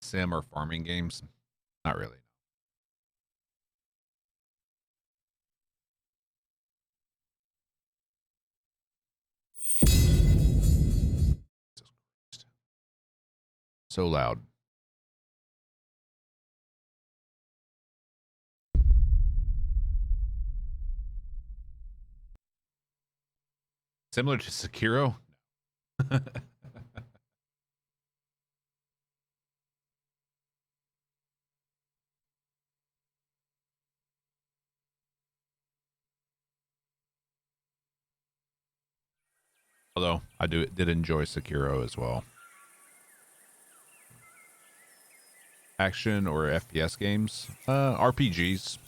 sim or farming games? Not really. So loud. Similar to Sekiro? Although I did enjoy Sekiro as well. Action or FPS games? RPGs.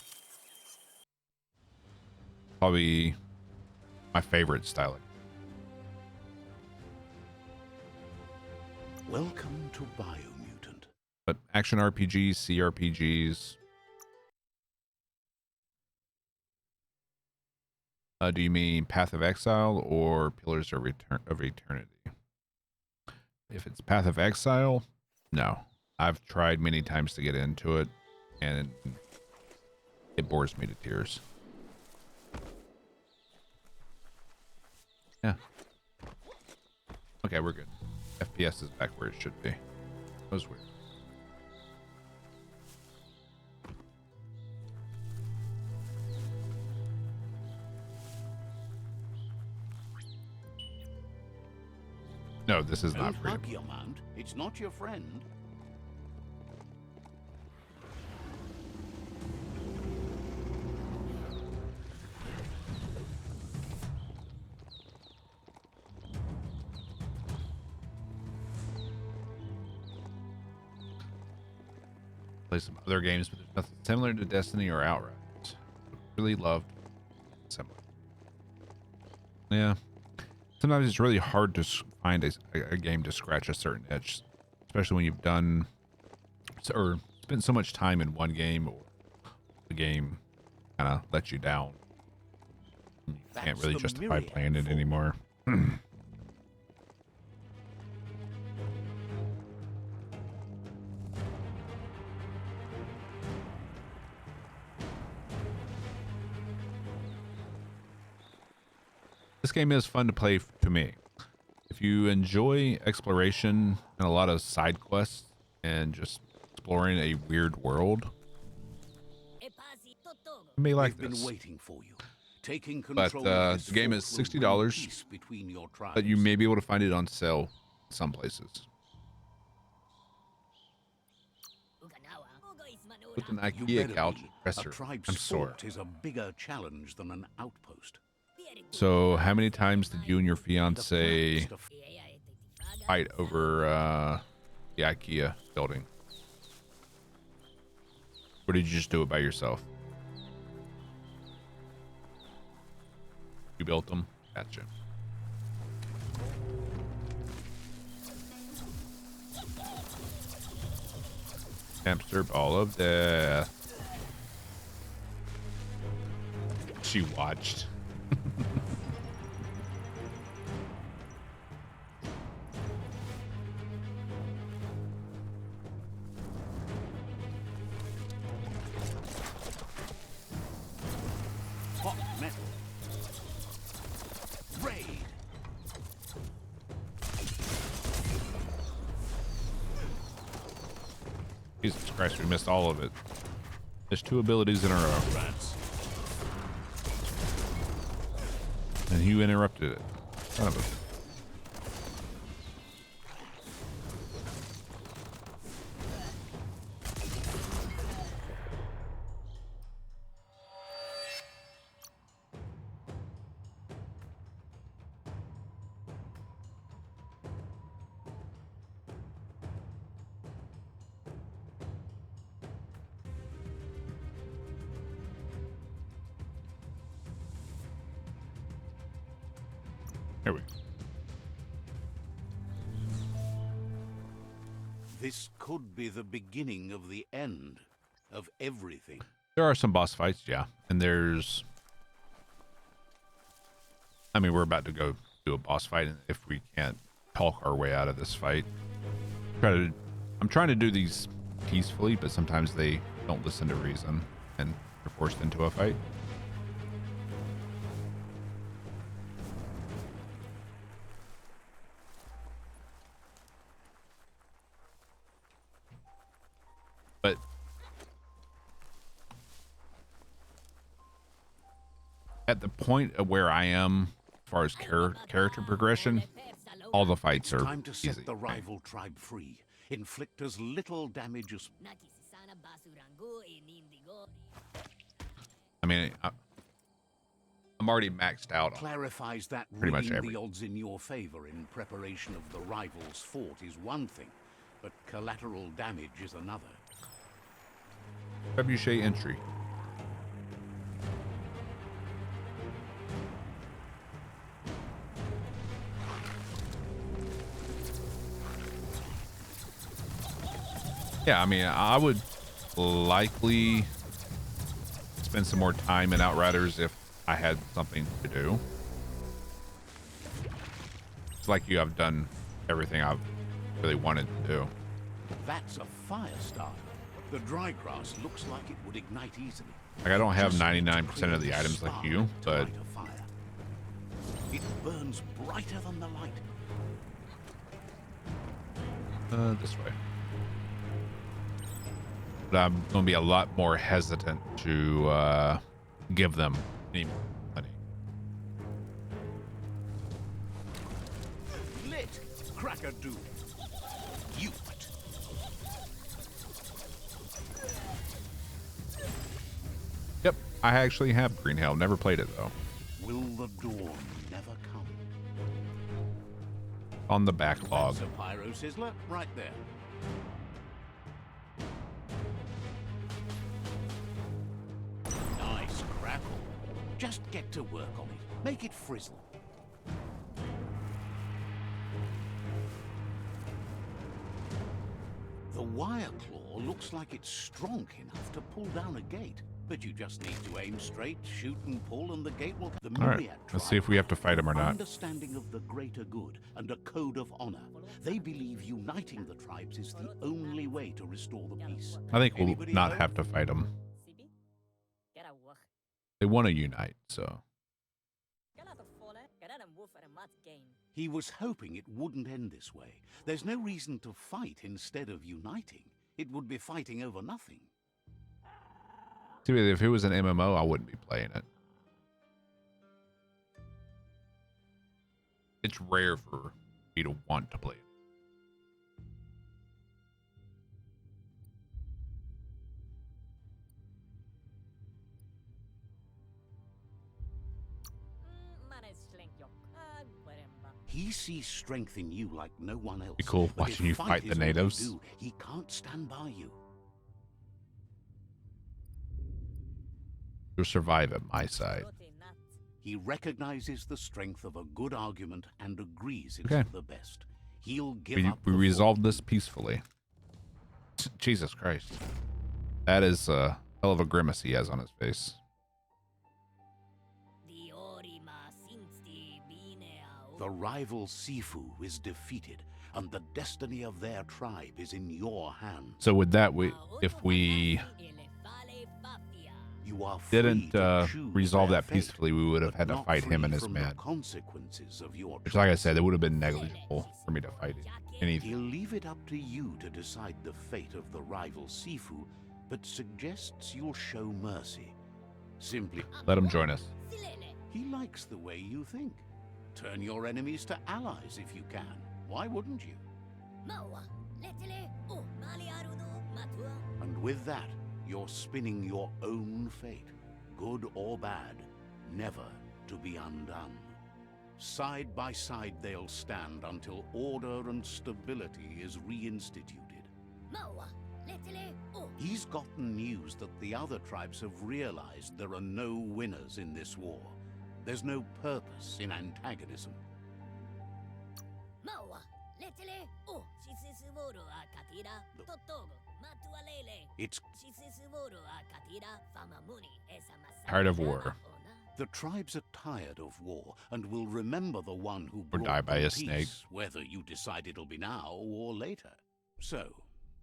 Probably my favorite style. Welcome to Biomutant. But action RPGs, CRPGs. Do you mean Path of Exile or Pillars of Eternity? If it's Path of Exile, no. I've tried many times to get into it, and it bores me to tears. Yeah. Okay, we're good. FPS is back where it should be. That was weird. No, this is not free. Hug your mount. It's not your friend. Play some other games, but there's nothing similar to Destiny or Outright. Really loved similar. Yeah. Sometimes it's really hard to find a game to scratch a certain itch, especially when you've done or spent so much time in one game, or the game kind of lets you down. You can't really justify playing it anymore. This game is fun to play to me. If you enjoy exploration and a lot of side quests and just exploring a weird world, you may like this. Been waiting for you. Taking But control the game is $60, but you may be able to find it on sale some places. With an IKEA couch dresser. I'm sore. Is a bigger challenge than an outpost. So how many times did you and your fiance fight over the IKEA building? Or did you just do it by yourself? You built them? Gotcha. Hamster ball of death. She watched. Hot metal. Raid. Jesus Christ, we missed all of it. There's 2 abilities in a row. Rats. And you interrupted it. Son of a... Here we go. This could be the beginning of the end of everything. There are some boss fights, yeah. And there's... I mean, we're about to go do a boss fight, and if we can't talk our way out of this fight, try to I'm trying to do these peacefully, but sometimes they don't listen to reason and they're forced into a fight. But at the point of where I am, as far as character progression, all the fights are Time to set easy. the rival tribe free. Inflict as little damage as... I mean, I'm already maxed out on Clarifies that pretty much rigging every. the odds in your favor in preparation of the rival's fort is one thing, but collateral damage is another. Trebuchet entry. Yeah, I mean, I would likely spend some more time in Outriders if I had something to do. It's like you have done everything I've really wanted to do. That's a fire starter. The dry grass looks like it would ignite easily. Like, I don't have Just need to 99% clear of the items spark like you, to but light a fire. It burns brighter than the light. This way. But I'm going to be a lot more hesitant to give them any money. Lit! Crack-a-doodle. You. Yep, I actually have Green Hell. Never played it, though. Will the dawn never come? On the backlog. That's a pyro sizzler right there. Nice crackle. Just get to work on it. Make it frizzle. The wire claw looks like it's strong enough to pull down a gate. But you just need to aim straight, shoot and pull, and the gate will... The All right, let's see if we have to fight him or not. Understanding of the greater good and a code of honor. They believe uniting the tribes is the only way to restore the peace. I think we'll Anybody not know? have to fight them. They want to unite, so... He was hoping it wouldn't end this way. There's no reason to fight instead of uniting. It would be fighting over nothing. See, if it was an MMO, I wouldn't be playing it. It's rare for me to want to play it. He sees strength in you like no one else. Be cool But watching if you fight the is all you natives. do, he can't stand by you. You'll survive at my side. He recognizes the strength of a good argument and agrees it's Okay. for the best. He'll give We up the resolved fort. this peacefully. Jesus Christ. That is a hell of a grimace he has on his face. The rival Sifu is defeated, and the destiny of their tribe is in your hands. So with that, if we You are free didn't to choose resolve their that fate, peacefully, we would have but had to not fight him free and his from the men. consequences of your Which, like I choice. said, it would have been negligible for me to fight anything. He'll leave it up to you to decide the fate of the rival Sifu, but suggests you'll show mercy. Simply, Let him join us. he likes the way you think. Turn your enemies to allies if you can. Why wouldn't you? And with that, you're spinning your own fate, good or bad, never to be undone. Side by side they'll stand until order and stability is reinstituted. He's gotten news that the other tribes have realized there are no winners in this war. There's no purpose in antagonism. It's Tired of war. the tribes are tired of war and will remember the one who Or brought die by them a snake. peace, whether you decide it'll be now or later. So,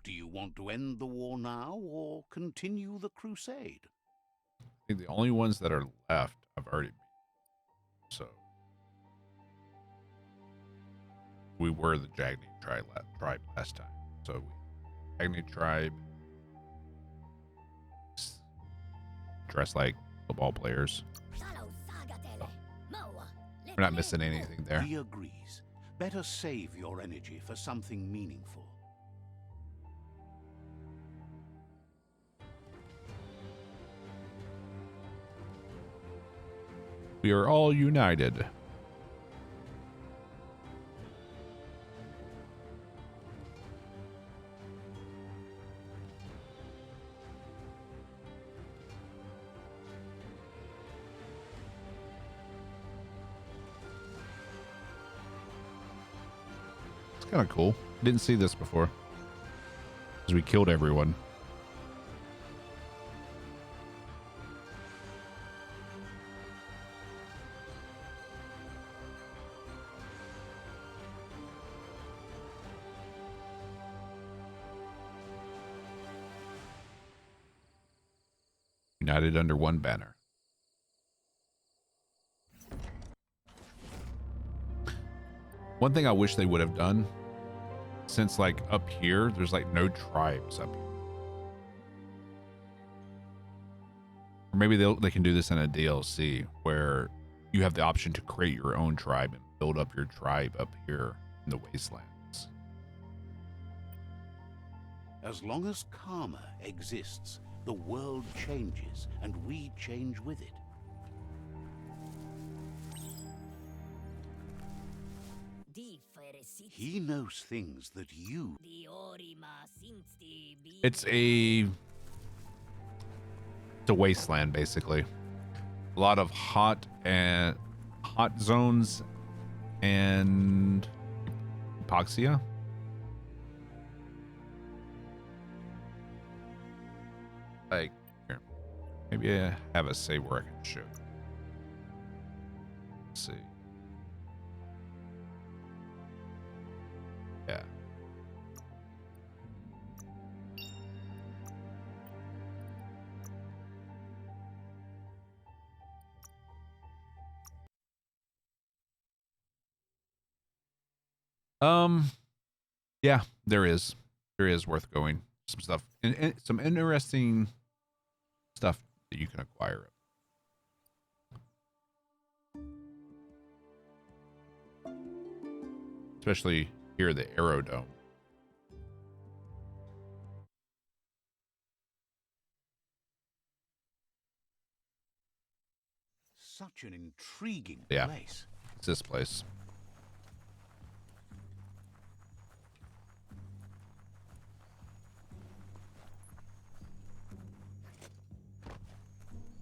Do you want to end the war now or continue the crusade? I think the only ones that are left I've already beat. So we were the Jagni tribe last time. So Jagni tribe dressed like football players. We're not missing anything there. He agrees. Better save your energy for something meaningful. We are all united. It's kind of cool. Didn't see this before. Because we killed everyone. United under one banner. One thing I wish they would have done, since like up here, there's like no tribes up here. Or maybe they can do this in a DLC where you have the option to create your own tribe and build up your tribe up here in the wastelands. As long as karma exists, the world changes, and we change with it. He knows things that you... It's a wasteland, basically. A lot of hot zones and hypoxia. Like, here, maybe I have a save where I can show. Let's see. Yeah. Yeah, there is worth going. Some stuff and some interesting stuff that you can acquire. Especially here, the Aerodome. Such an intriguing Yeah, place. it's this place.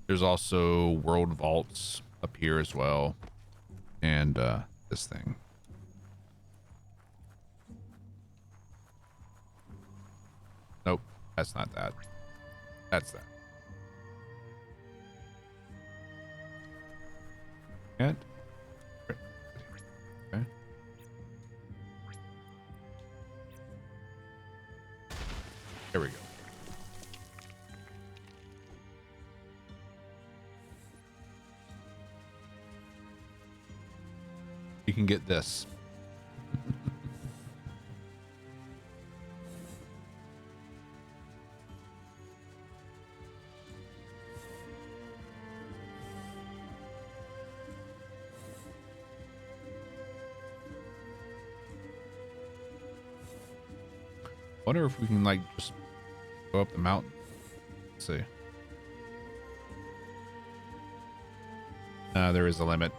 There's also world vaults up here as well. And this thing. Nope, that's not that. That's that. And okay. There we go. You can get this. Wonder if we can like just go up the mountain. Let's see. There is a limit.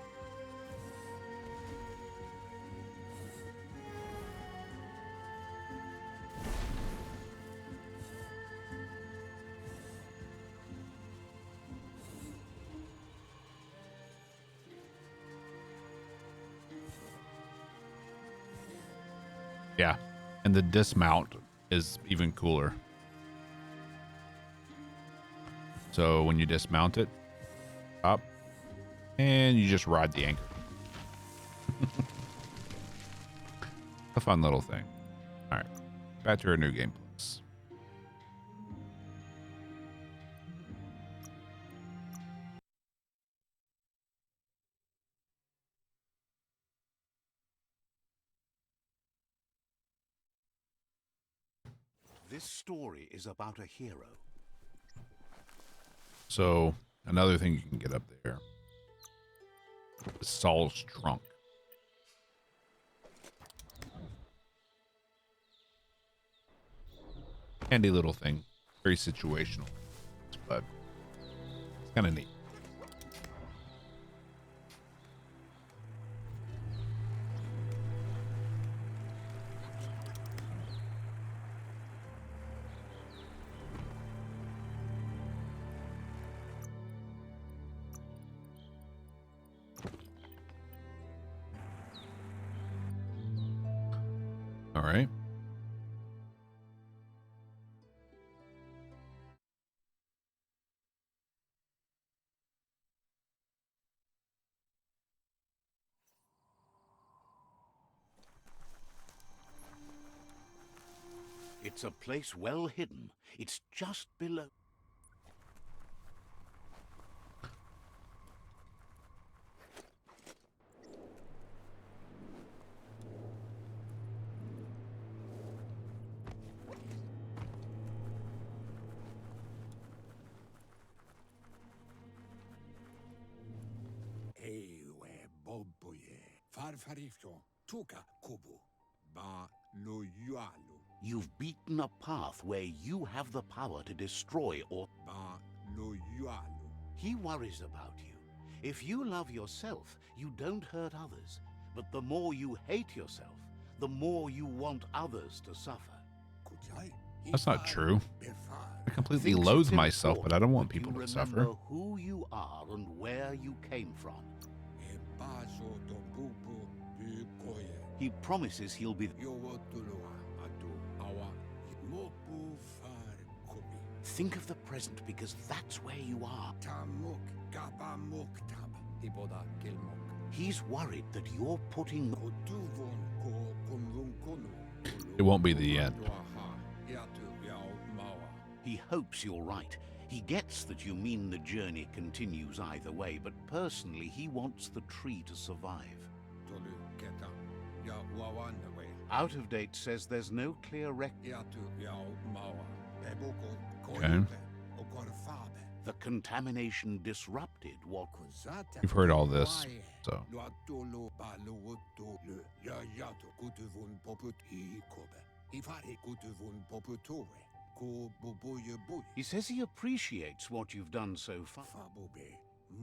Yeah, and the dismount is even cooler. So when you dismount it, up, and you just ride the anchor. A fun little thing. All right, back to our new game plus. This story is about a hero. So another thing you can get up there is Saul's trunk. Handy little thing, very situational, but it's kind of neat. All right. It's a place well hidden. It's just below. Ewe boboye farfarifyo tuka kubu ba lo yualu You've beaten a path where you have the power to destroy or... ba lo yualu He worries about you. If you love yourself, you don't hurt others. But the more you hate yourself, the more you want others to suffer. kujai. That's not true. I completely Thinks loathe it's myself, but I don't want important people that to you suffer. remember who you are and where you came from. E baso to bubu bu koye He promises he'll be... yo wotulua atu awa mopu far kubi Think of the present, because that's where you are. tamuk gaba muk tab iboda kilmok He's worried that you're putting... kotuvon ko kumrun konu It won't be the end. yatu yao mawa He hopes you're right. He gets that you mean the journey continues either way, but personally he wants the tree to survive. tolu keta ya wawanda we Out of Date says there's no clear record. yatu yao mawa beboko Okay. koyupe okorfabe The contamination disrupted what... kuzata You've heard all this, kwaye. so Lo atolo balowoto le ya yato kutuvun poput I kobe ifari kutuvun poputore ko boboye boy He says he appreciates what you've done so far. fabobe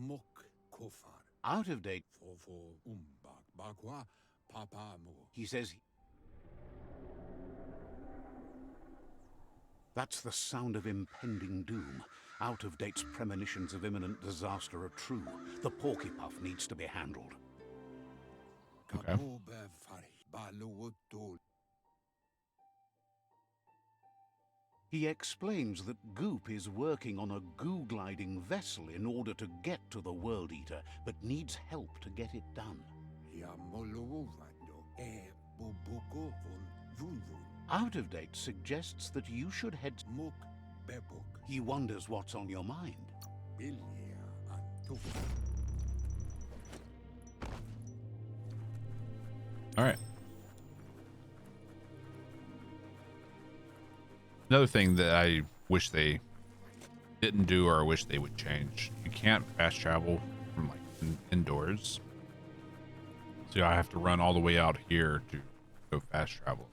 mok kofar Out of Date, fofo umbak bakwa papamo he says... That's the sound of impending doom. Out of Date's premonitions of imminent disaster are true. The Porcupine needs to be handled. Okay. kabobe fari balowoto He explains that Goop is working on a goo-gliding vessel in order to get to the World Eater, but needs help to get it done. ya molovando e boboko von vunvun Out of Date suggests that you should head... mok bebok He wonders what's on your mind. bilia antu all right. Another thing that I wish they didn't do, or I wish they would change, you can't fast travel from like indoors. So I have to run all the way out here to go fast travel.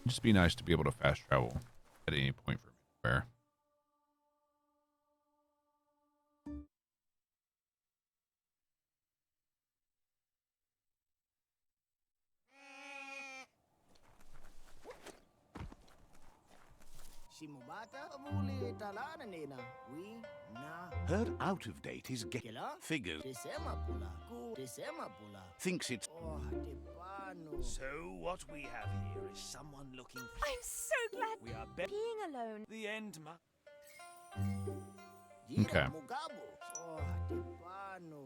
It'd just be nice to be able to fast travel at any point from anywhere. Shimubata abuli talana nena. We na Heard Out of Date is getting... kila Figures. desema pula ku desema pula. Thinks it's... Oh depano. So what we have here is someone looking for... I'm so glad We are being alone. the end, ma... Jira Okay. mugabo. Oh depano.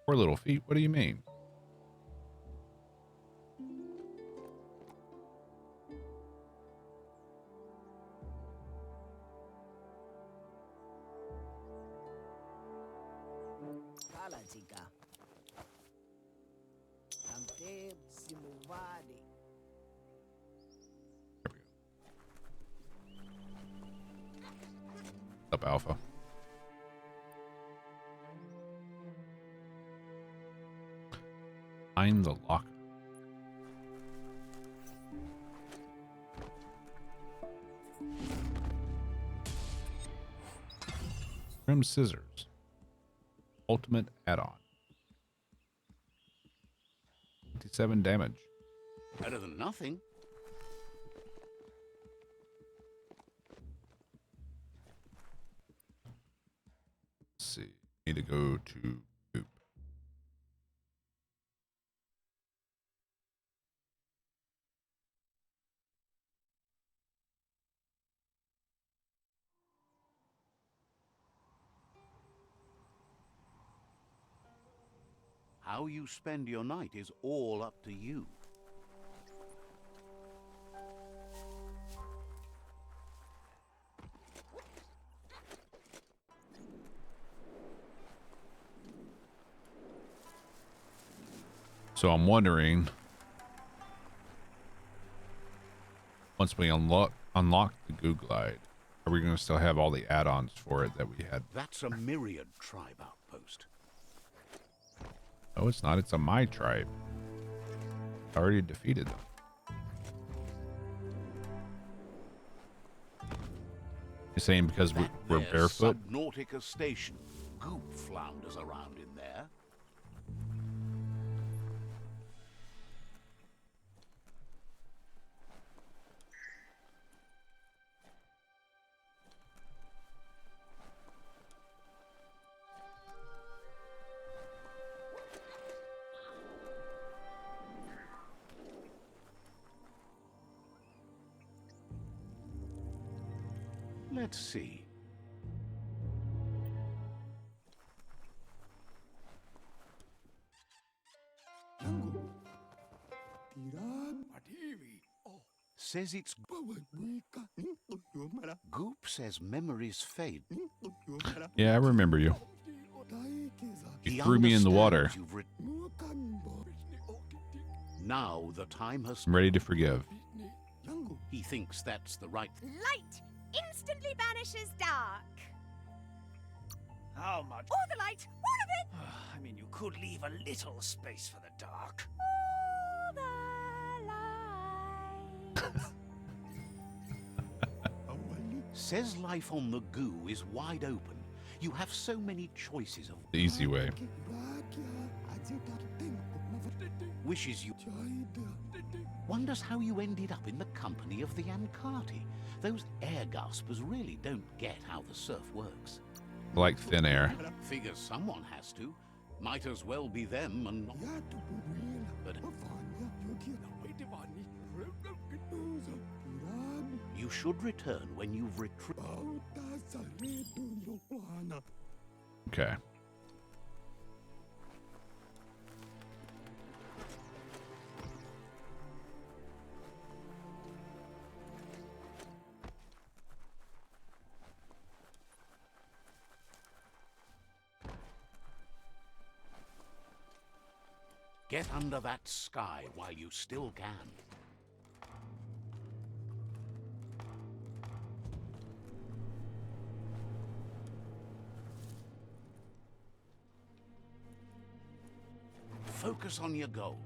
Poor little feet. What do you mean? Palatika. Ante Simuvadi. There we go. Up, Alpha. Find the locker. Trim scissors. Ultimate add-on. 27 damage. Better than nothing. Let's see. Need to go to Goop. How you spend your night is all up to you. So I'm wondering, once we unlock the Goo Glide, are we going to still have all the add-ons for it that we had? That's a myriad tribe outpost. No, it's not. It's a my tribe. I already defeated them. You're saying because we're There's barefoot? Subnautica Station. Goop flounders around in there. Let's see. Yangu. Tiran Madivi. Oh, Says it's Bawadwika. Yumara. Goop says memories fade. Yumara. Yeah, I remember you. You He threw me in the water. understands you've Now the time has. I'm ready to forgive. Yangu. He thinks that's the right. Light instantly banishes dark. How much? All the light, all of it. I mean, you could leave a little space for the dark. All the light. Says life on the goo is wide open. You have so many choices of The easy way. wishes you. Wonders how you ended up in the company of the Ankati. Those air gaspers really don't get how the surf works. Like thin air. Figures someone has to. Might as well be them and not. But you should return when you've retrieved. Okay. Get under that sky while you still can. Focus on your goal.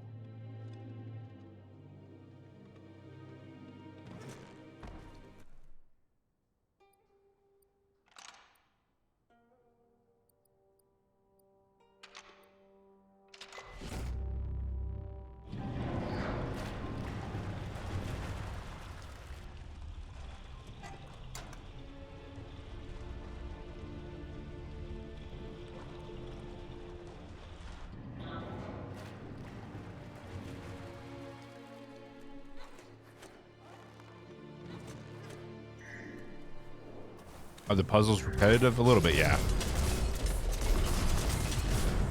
Are the puzzles repetitive? A little bit, yeah.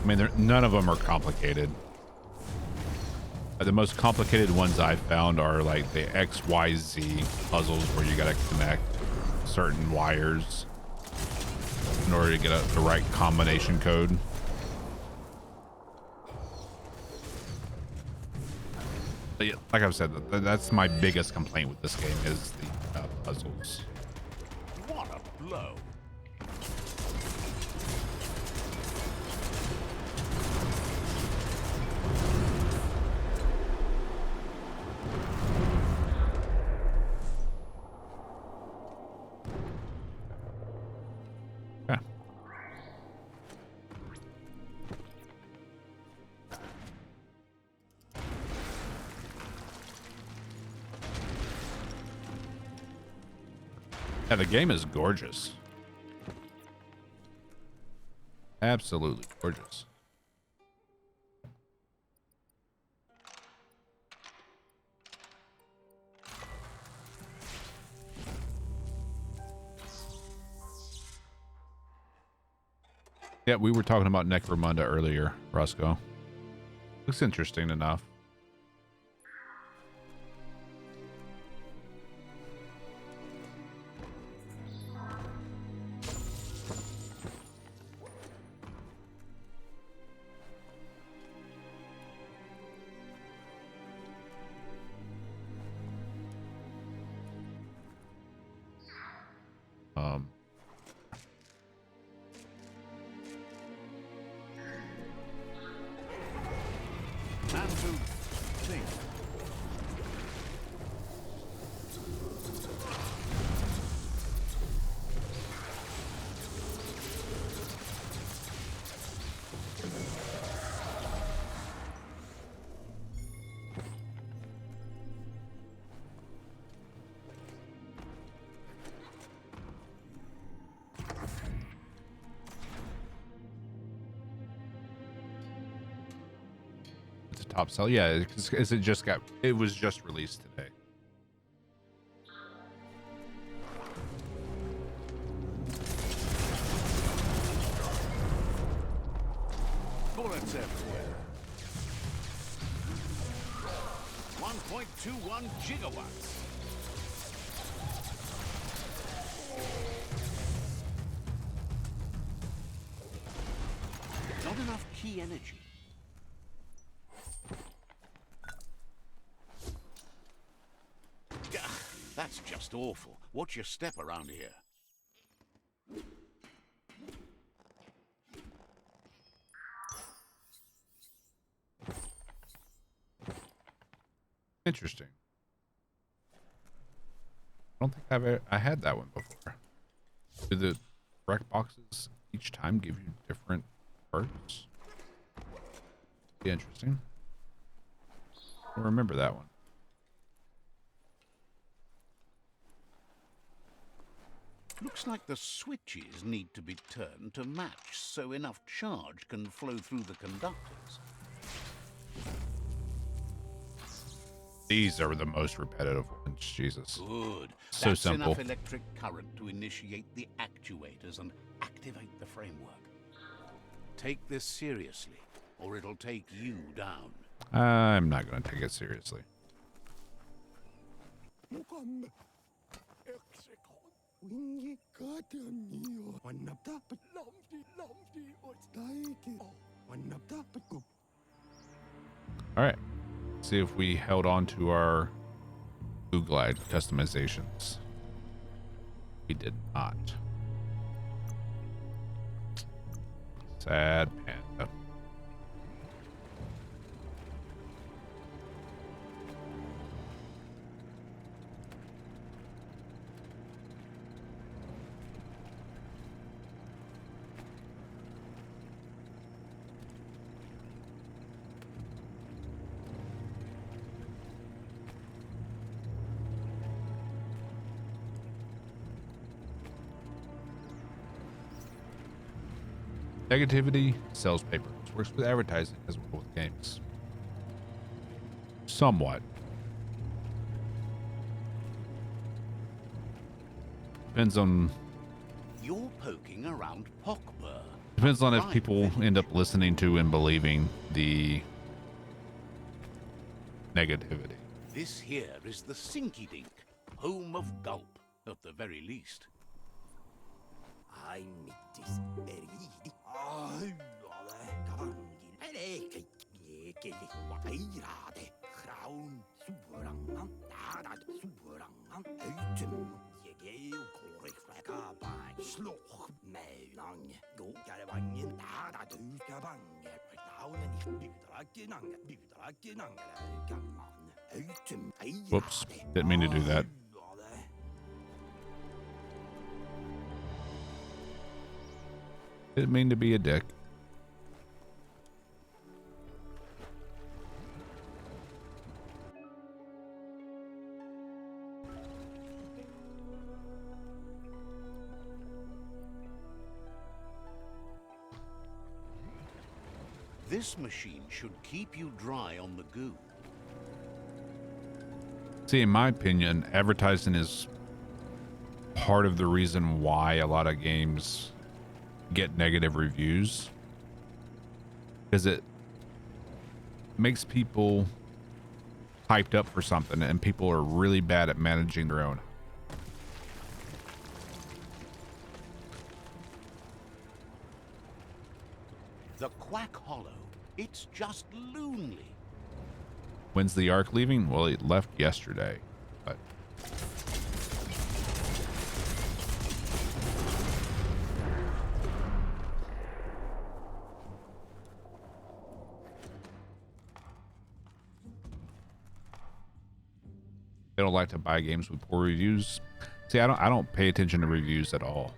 I mean, none of them are complicated. The most complicated ones I've found are like the XYZ puzzles where you got to connect certain wires in order to get the right combination code. But yeah, like I've said, that's my biggest complaint with this game is the puzzles. What a blow! Yeah. Yeah, the game is gorgeous. Absolutely gorgeous. Yeah, we were talking about Necromunda earlier, Roscoe. Looks interesting enough. And to think. It's a top sell. Yeah, because it was just released today. Bullets everywhere. 1.21 gigawatts. Not enough key energy. Gah, that's just awful. Watch your step around here. Interesting. I don't think I had that one before. Do the rec boxes each time give you different perks? Be interesting. I don't remember that one. Looks like the switches need to be turned to match so enough charge can flow through the conductors. These are the most repetitive ones. Jesus. Good. So That's simple. enough electric current to initiate the actuators and activate the framework. Take this seriously, or it'll take you down. I'm not going to take it seriously. All right. See if we held on to our Blue Glide customizations. We did not. Sad panda. Negativity sells papers. Works with advertising as well with games. Somewhat. Depends on You're poking around Pockbur. Depends on if people end up listening to and believing the negativity. This here is the Sinky Dink, home of Gulp, at the very least. I mittis eri. Ai, ole kavangil. Eli kekeli wairade. Graun suurangan, tadat suurangan. Uitum jegeu korikfleka bij sloch. Meilang, gokarvangen, tadat utkavangen. Graunen ich budrakinangen, gamman. Uitum eirade. Whoops, didn't mean to do that. Didn't mean to be a dick. This machine should keep you dry on the goo. See, in my opinion, advertising is part of the reason why a lot of games get negative reviews, because it makes people hyped up for something, and people are really bad at managing their own. The Quack Hollow, it's just lonely. When's the Ark leaving? Well, it left yesterday, but they don't like to buy games with poor reviews. See, I don't pay attention to reviews at all.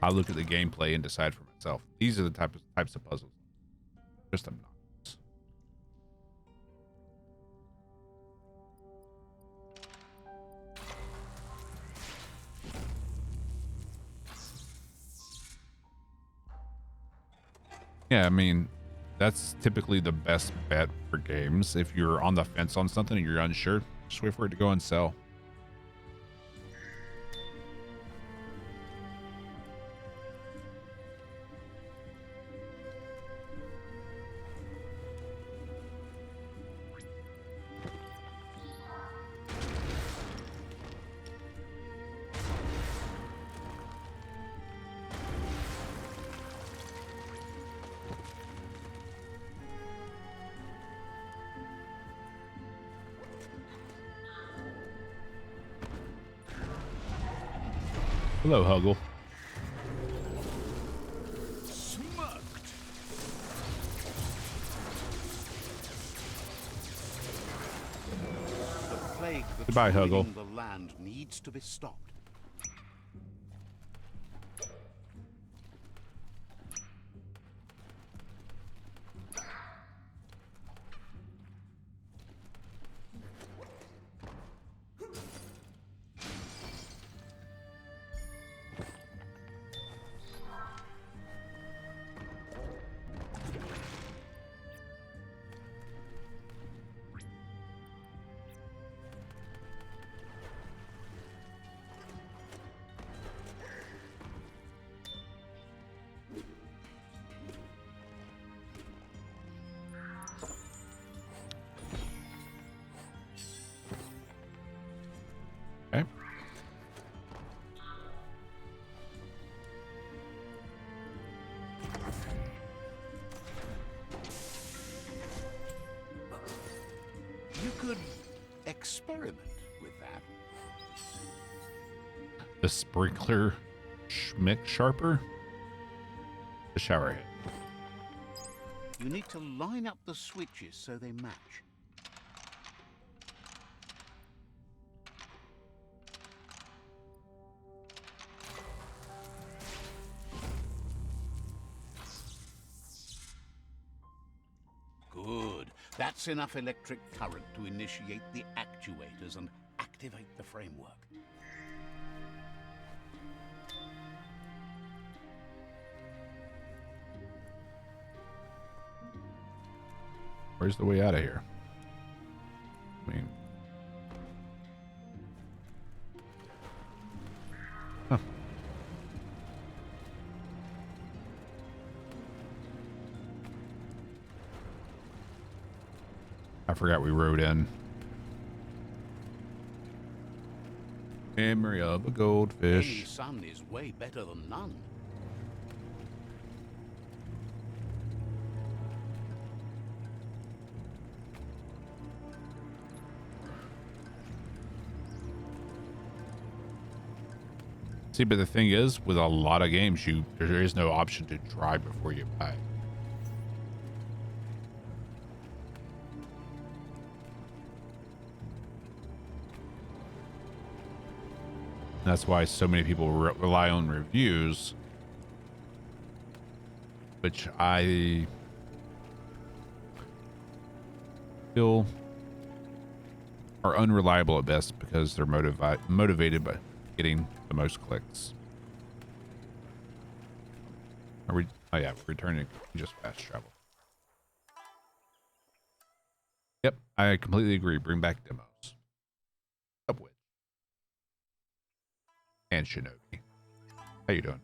I look at the gameplay and decide for myself. These are the types of puzzles. Just obnoxious. Yeah, I mean, that's typically the best bet for games. If you're on the fence on something and you're unsure, just wait for it to go and sell. Hello, Huggle. Smoked. The plague that's Goodbye, Huggle. ruining the land needs to be stopped. Okay. You could experiment with that. The sprinkler schmick sharper. The shower head. You need to line up the switches so they match. Good. That's enough electric current to initiate the actuators and activate the framework. Where's the way out of here? I mean, huh. I forgot we rode in. Memory of a Any goldfish. sun is way better than none. See, but the thing is, with a lot of games, there is no option to try before you buy. That's why so many people rely on reviews, which I feel are unreliable at best because they're motivated by getting the most clicks. Are we? Oh yeah, we're returning. Just fast travel. Yep, I completely agree. Bring back demos. Subway. And Shinobi. How you doing?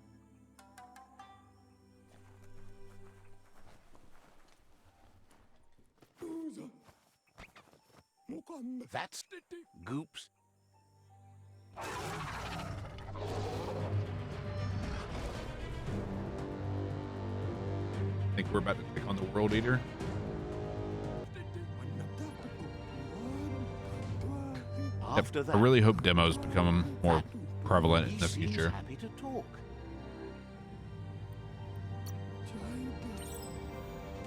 That's Goops. Think we're about to take on the World Eater? After Yep. that, I really hope demos become more prevalent in the he seems future. happy to talk.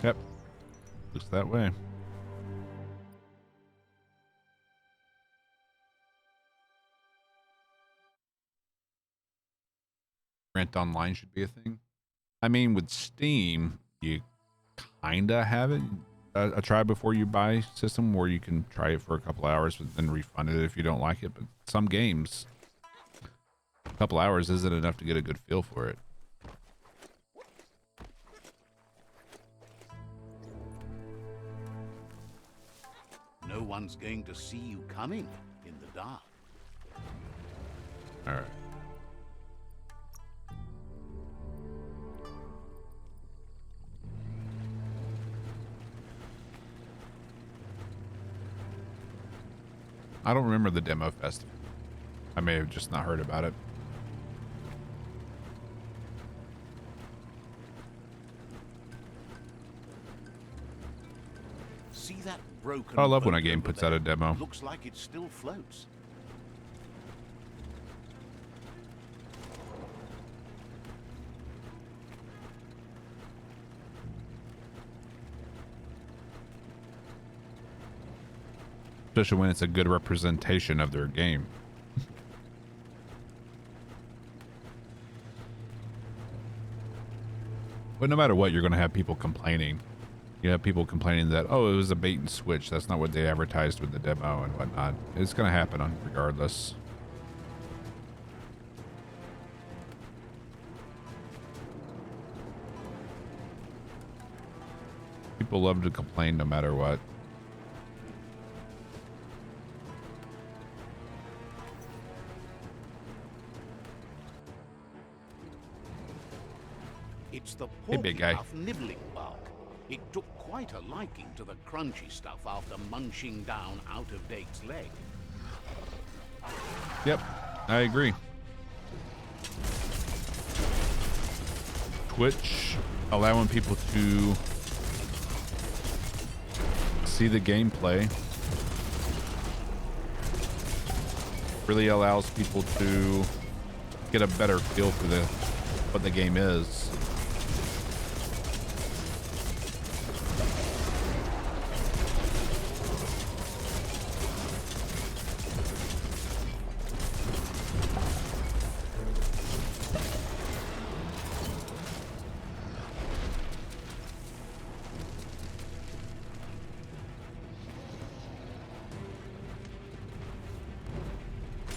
Yep. Looks that way. Rent online should be a thing. I mean, with Steam, you kinda have it. A try before you buy system where you can try it for a couple hours but then refund it if you don't like it. But some games, a couple hours isn't enough to get a good feel for it. No one's going to see you coming in the dark. All right. I don't remember the demo festival. I may have just not heard about it. See that broken I love when a boat game over puts out a there? demo. Looks like it still floats. Especially when it's a good representation of their game. But no matter what, you're going to have people complaining. You have people complaining that, oh, it was a bait and switch. That's not what they advertised with the demo and whatnot. It's going to happen regardless. People love to complain no matter what. It's the Hey, big porky guy. puff nibbling bark. It took quite a liking to the crunchy stuff after munching down out-of-date's leg. Yep, I agree. Twitch allowing people to see the gameplay really allows people to get a better feel for what the game is.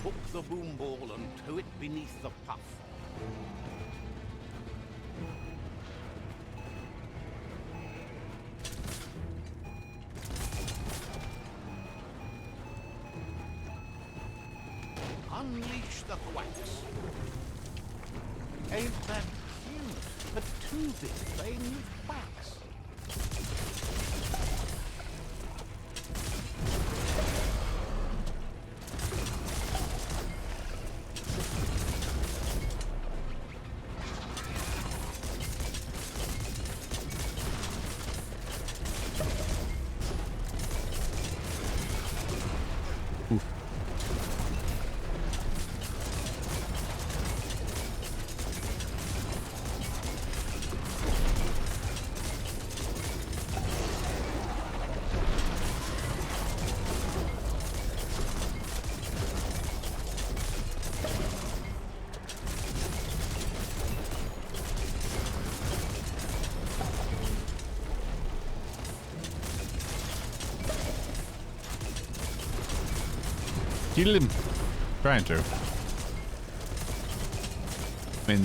Hook the boom ball and tow it beneath the puff. Unleash the quacks. Ain't that cute? A two-bit playing with quacks. Kill him. Trying to. I mean,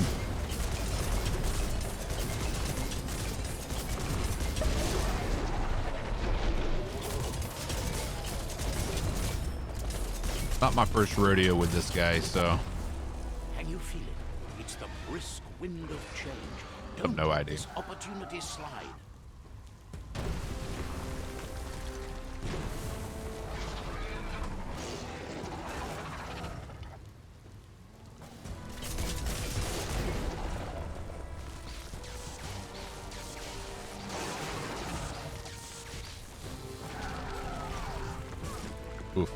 not my first rodeo with this guy, so Can you feel it? It's the brisk wind of change. I have no let idea. This opportunity slide. oof.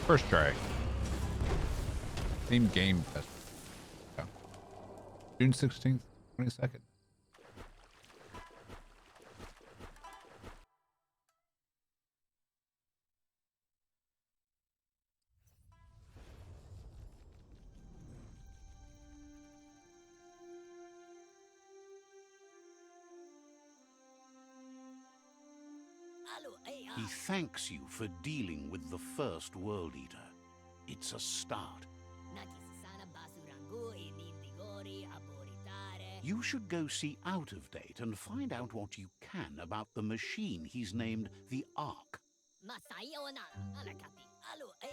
First try. Same game. Yeah. June 16th, 22nd. He thanks you for dealing with the first World Eater. It's a start. You should go see Out of Date and find out what you can about the machine he's named the Ark. I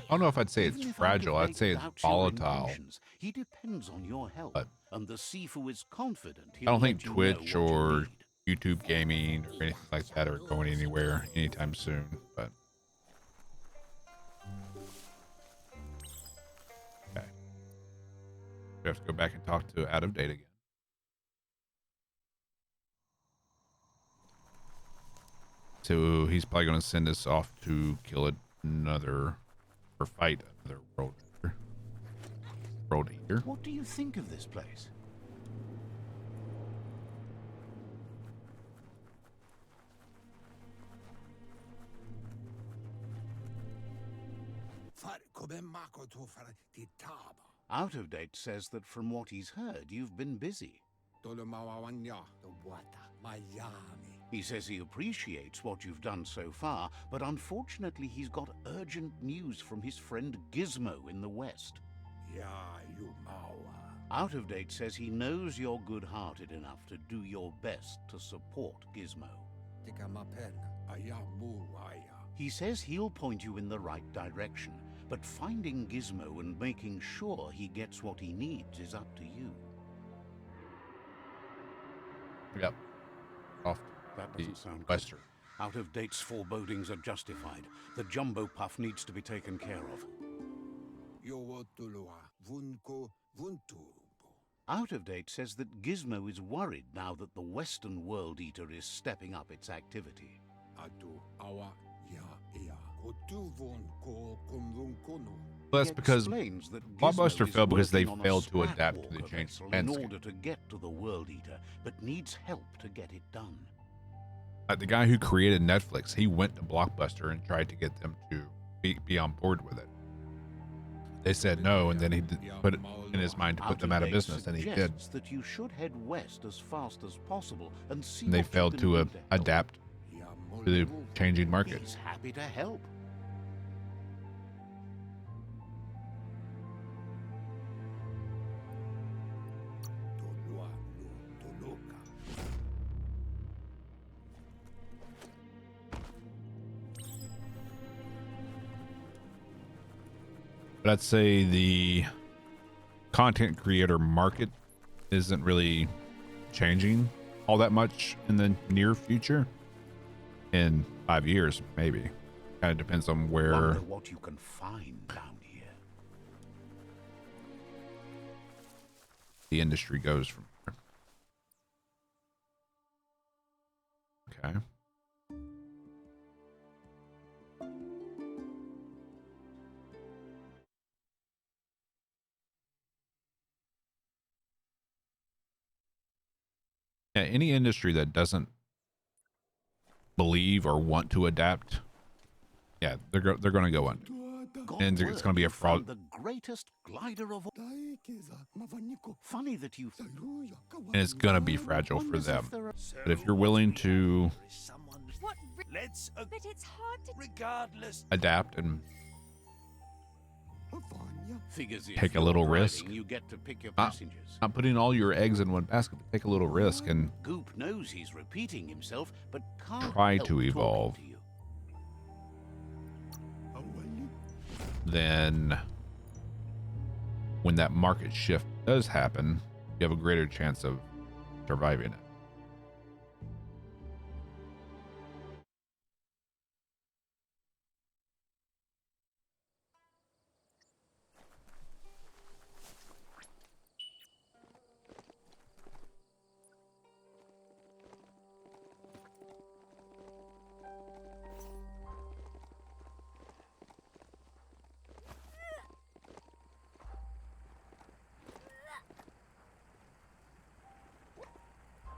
don't know if I'd say it's Even if fragile. Out of I'd say Date it's doubts your volatile. intentions, he depends on your help, But and the Sifu is confident I he'll don't think let you know Twitch what you or need. YouTube gaming or anything like that are going anywhere anytime soon. But okay, we have to go back and talk to Out of Date again. So he's probably going to send us off to kill another or fight another world eater. What do you think of this place? Out of Date says that from what he's heard, you've been busy. He says he appreciates what you've done so far, but unfortunately he's got urgent news from his friend Gizmo in the West. Out of Date says he knows you're good-hearted enough to do your best to support Gizmo. He says he'll point you in the right direction, but finding Gizmo and making sure he gets what he needs is up to you. Yep. Off That the doesn't sound good. Western. Out of Date's forebodings are justified. The jumbo puff needs to be taken care of. Out of Date says that Gizmo is worried now that the Western World Eater is stepping up its activity. Well, that's He because explains that Blockbuster Gizmo is failed because they working on a failed to adapt to the Spratwalker changing vessel in landscape. order to get to the World Eater, but needs help to get it done. The guy who created Netflix, he went to Blockbuster and tried to get them to be on board with it. They said no, and then he put it in his mind to put them out of business, and he did. Suggests that you should head west as fast as possible and see And they what you failed can to do help. adapt to the changing market. He's happy to help. But I'd say the content creator market isn't really changing all that much in the near future. In 5 years, maybe. Kind of depends on where Wonder what you can find down here. the industry goes from there. Okay. Yeah, any industry that doesn't believe or want to adapt, yeah, they're going to go under. And it's God going to be a you fraud. found the greatest glider of all. Funny that you. And it's going to be fragile for Wonders if them. there are. But if you're willing to There is someone. What? Let's But it's hard to. regardless. adapt and Figures if take a you're little riding, risk. You get to pick your Not- passengers. not putting all your eggs in one basket, but take a little risk and Goop knows he's repeating himself, but can't Try help to talking evolve. to you. then when that market shift does happen, you have a greater chance of surviving it.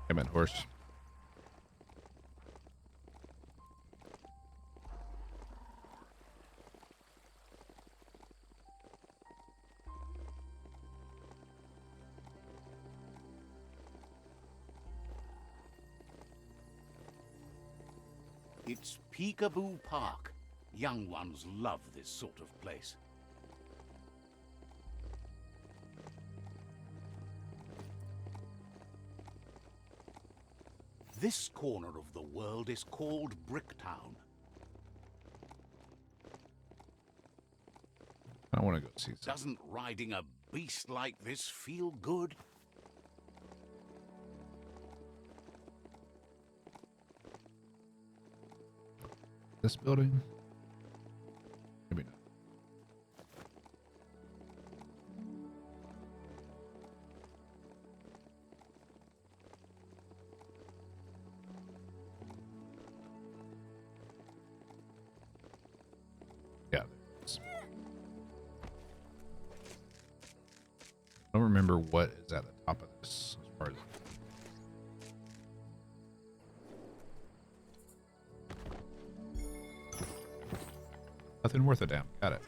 I meant horse. It's Peekaboo Park. Young ones love this sort of place. This corner of the world is called Bricktown. I want to go see some. Doesn't riding a beast like this feel good? This building? Maybe not. Yeah, there it is. I don't remember what is at the top of this as far as nothing worth a damn. Got it.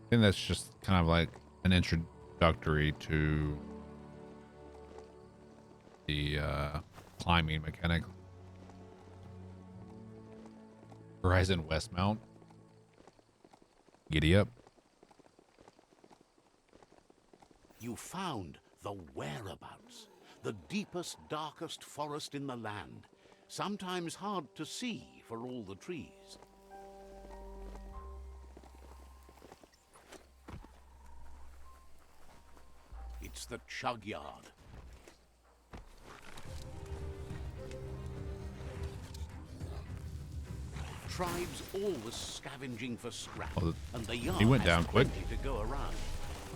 I think that's just kind of like an introductory to the climbing mechanic. Horizon West Mount. Giddy up. You found the whereabouts. The deepest, darkest forest in the land. Sometimes hard to see for all the trees. It's the Chugyard. Tribes always scavenging for scrap, Oh, and the yard he went has down quick. plenty to go around.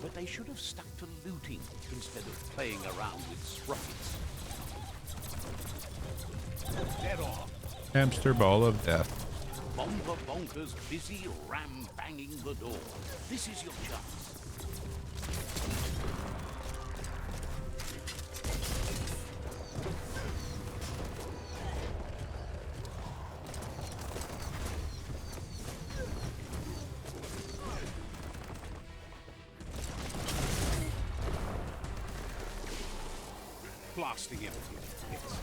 But they should have stuck to looting instead of playing around with sprockets. Dead on. Hamster ball of death. Bomber bonkers busy ram banging the door. This is your chance. Blasting empty. Yes.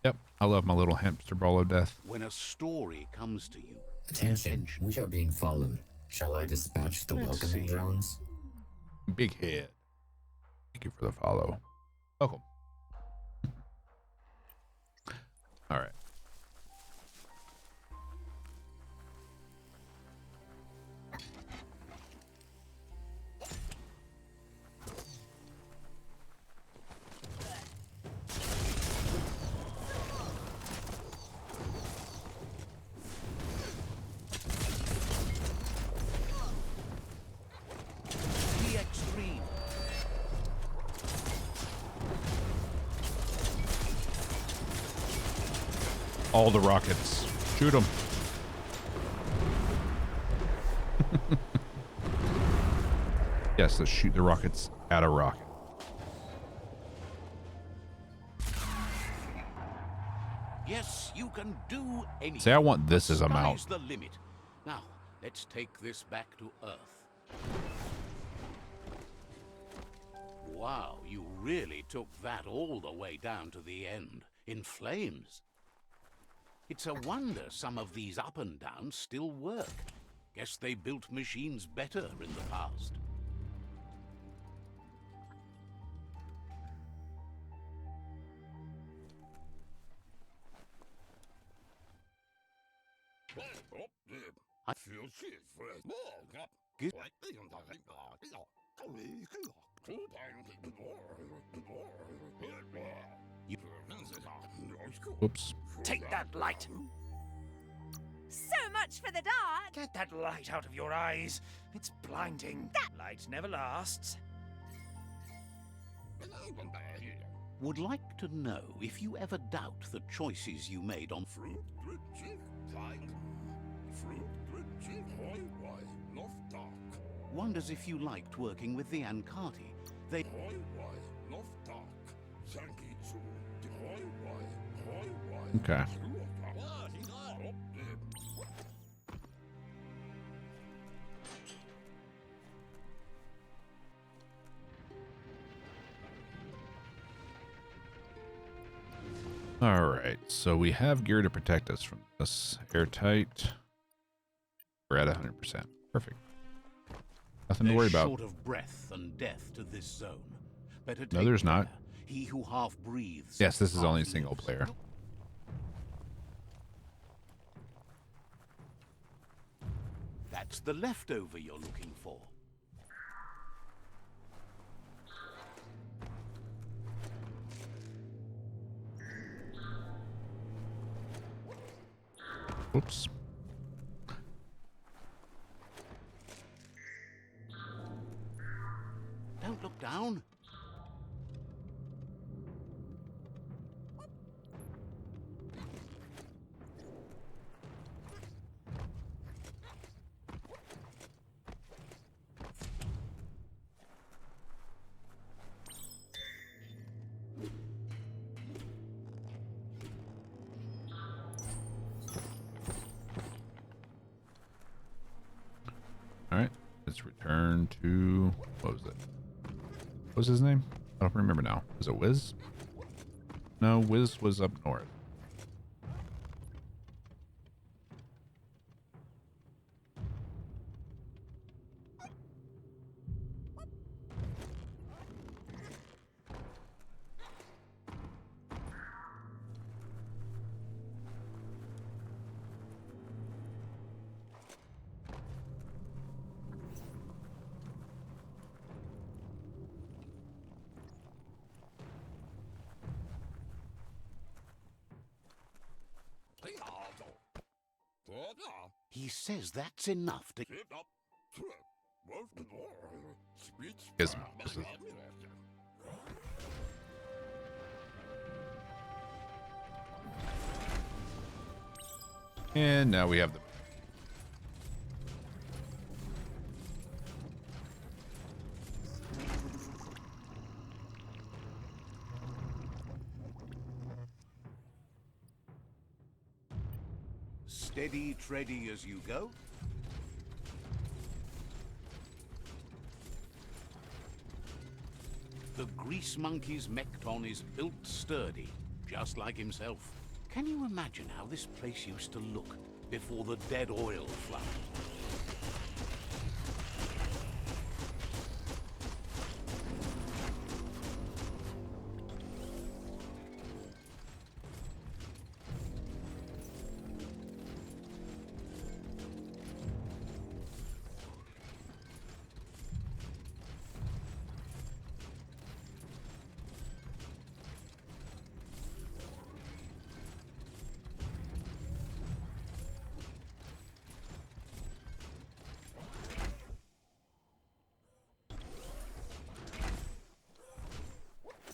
Yep, I love my little hamster ball of death. When a story comes to you, Attention, we are being followed. Shall I dispatch the Let's welcoming see. drones? Big head. Thank you for the follow. Welcome. All right. all the rockets. Shoot them. Yes, let's shoot the rockets at a rocket. Yes, you can do anything. See, I want this as a mount. Sky's the limit. Now, let's take this back to Earth. Wow, you really took that all the way down to the end, in flames. It's a wonder some of these up and downs still work. Guess they built machines better in the past. I feel Whoops. Take that light. So much for the dark. Get that light out of your eyes. It's blinding. That light never lasts. Would like to know if you ever doubt the choices you made on fruit. Wonders if you liked working with the Ankati. They Okay. All right, so we have gear to protect us from this. Airtight. We're at 100%. Perfect. Nothing to worry There's about. short of breath and death to this zone. Better No, take there's not. care. He who half breathes. Yes, this is half only lives. single player. That's the leftover you're looking for. Whoops. Don't look down. All right, let's return to, what was it? What was his name? I don't remember now. Was it Wiz? No, Wiz was up north. He says that's enough to... Gizmo. And now we have the... Steady, tready as you go. The grease monkey's mekton is built sturdy, just like himself. Can you imagine how this place used to look before the dead oil flood?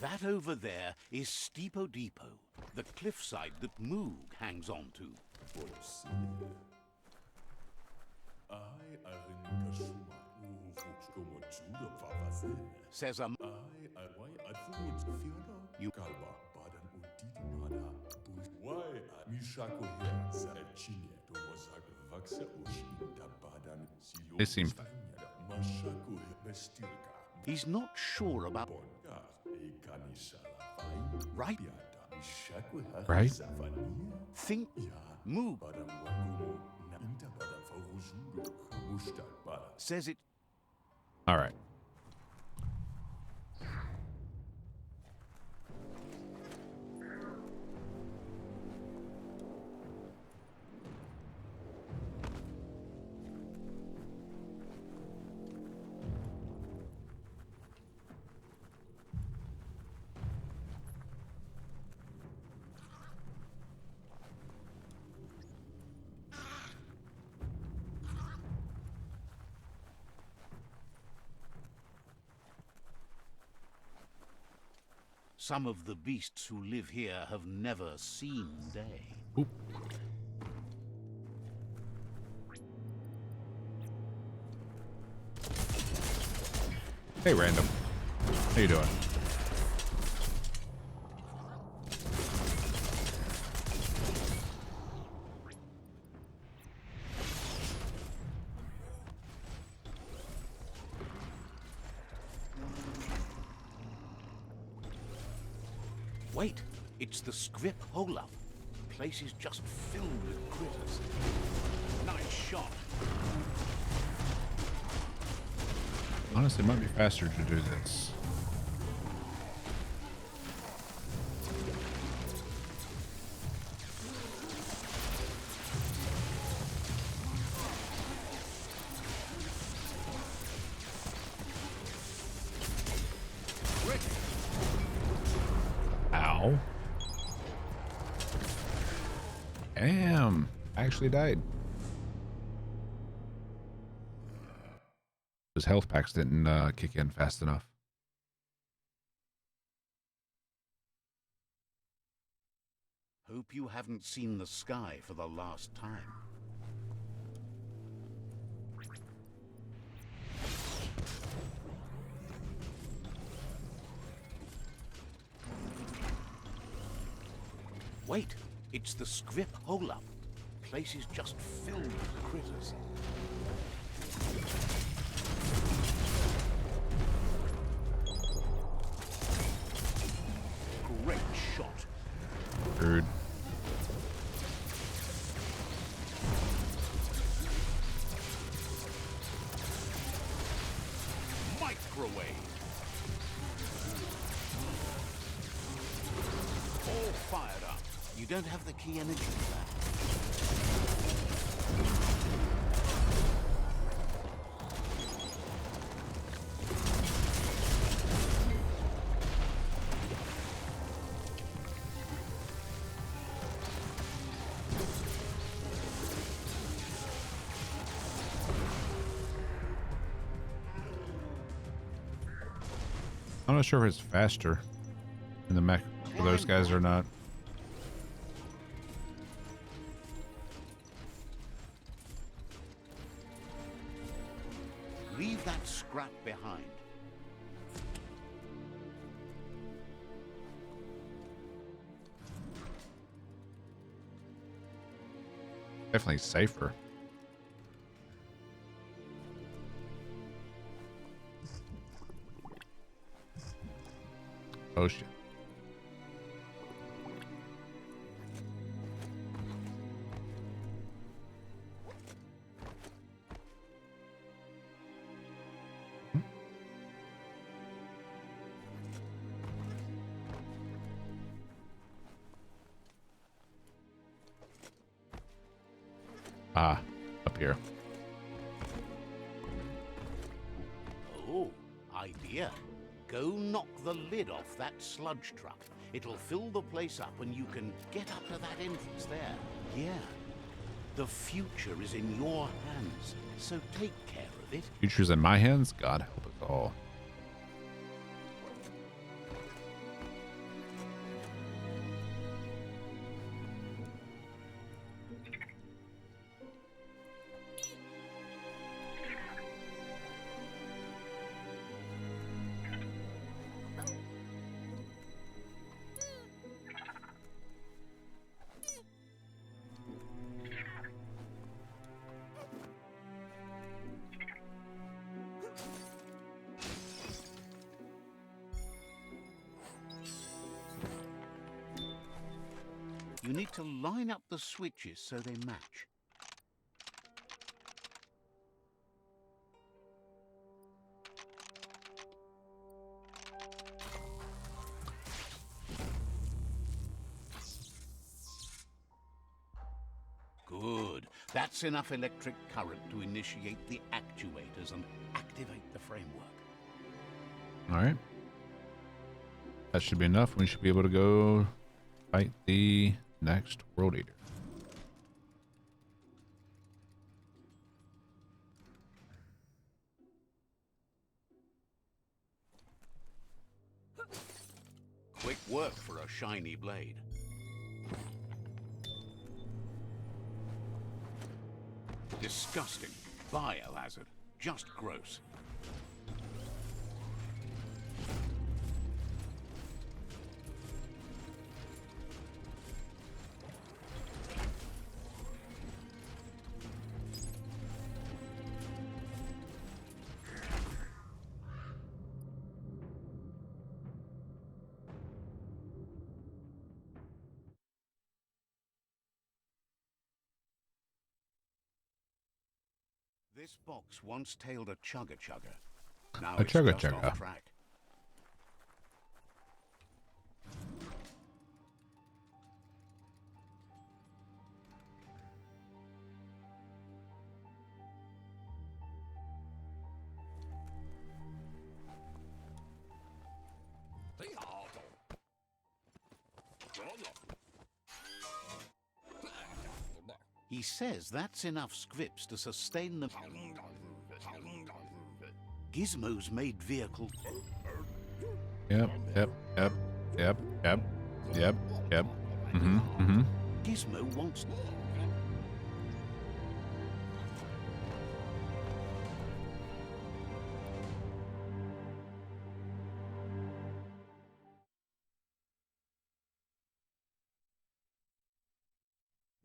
That over there is Steepo Depot. The cliffside that Moog hangs on to. Says you They seem fine. He's not sure about right. Right? Think Moog says it. All right. Some of the beasts who live here have never seen day. Oop. Hey, random. How you doing? Wait, it's the script hole-up. The place is just filled with critters. Nice shot. Honestly, it might be faster to do this. Ow. Damn. I actually died. His health packs didn't kick in fast enough. Hope you haven't seen the sky for the last time. Wait, it's the script hole-up. The place is just filled with critters. Great shot. Rude. Microwave. All fired up. You don't have the key energy for that. I'm not sure if it's faster in the mech for those guys or not. Leave that scrap behind. Definitely safer. Oh shit. Ah, up here. Oh, idea. Go knock the lid off that sludge truck. It'll fill the place up and you can get up to that entrance there. Yeah. The future is in your hands, so take care of it. Future's in my hands? God help us all. You need to line up the switches so they match. Good. That's enough electric current to initiate the actuators and activate the framework. All right. That should be enough. We should be able to go fight the next World Eater. Quick work for a shiny blade. Disgusting. Biohazard. Just gross. This box once tailed a chugger. Now it's just off track. He says that's enough scripts to sustain the Gizmo's made vehicle. Yep. Gizmo wants.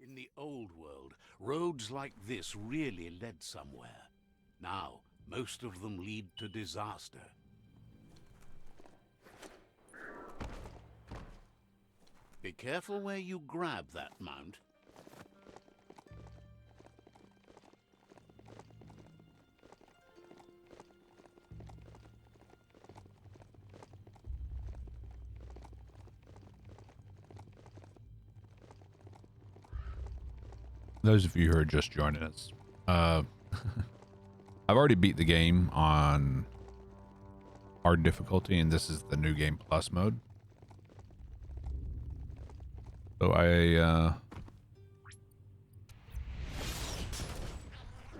In the old world, roads like this really led somewhere. Now, most of them lead to disaster. Be careful where you grab that mount. Those of you who are just joining us, I've already beat the game on hard difficulty, and this is the new game plus mode. So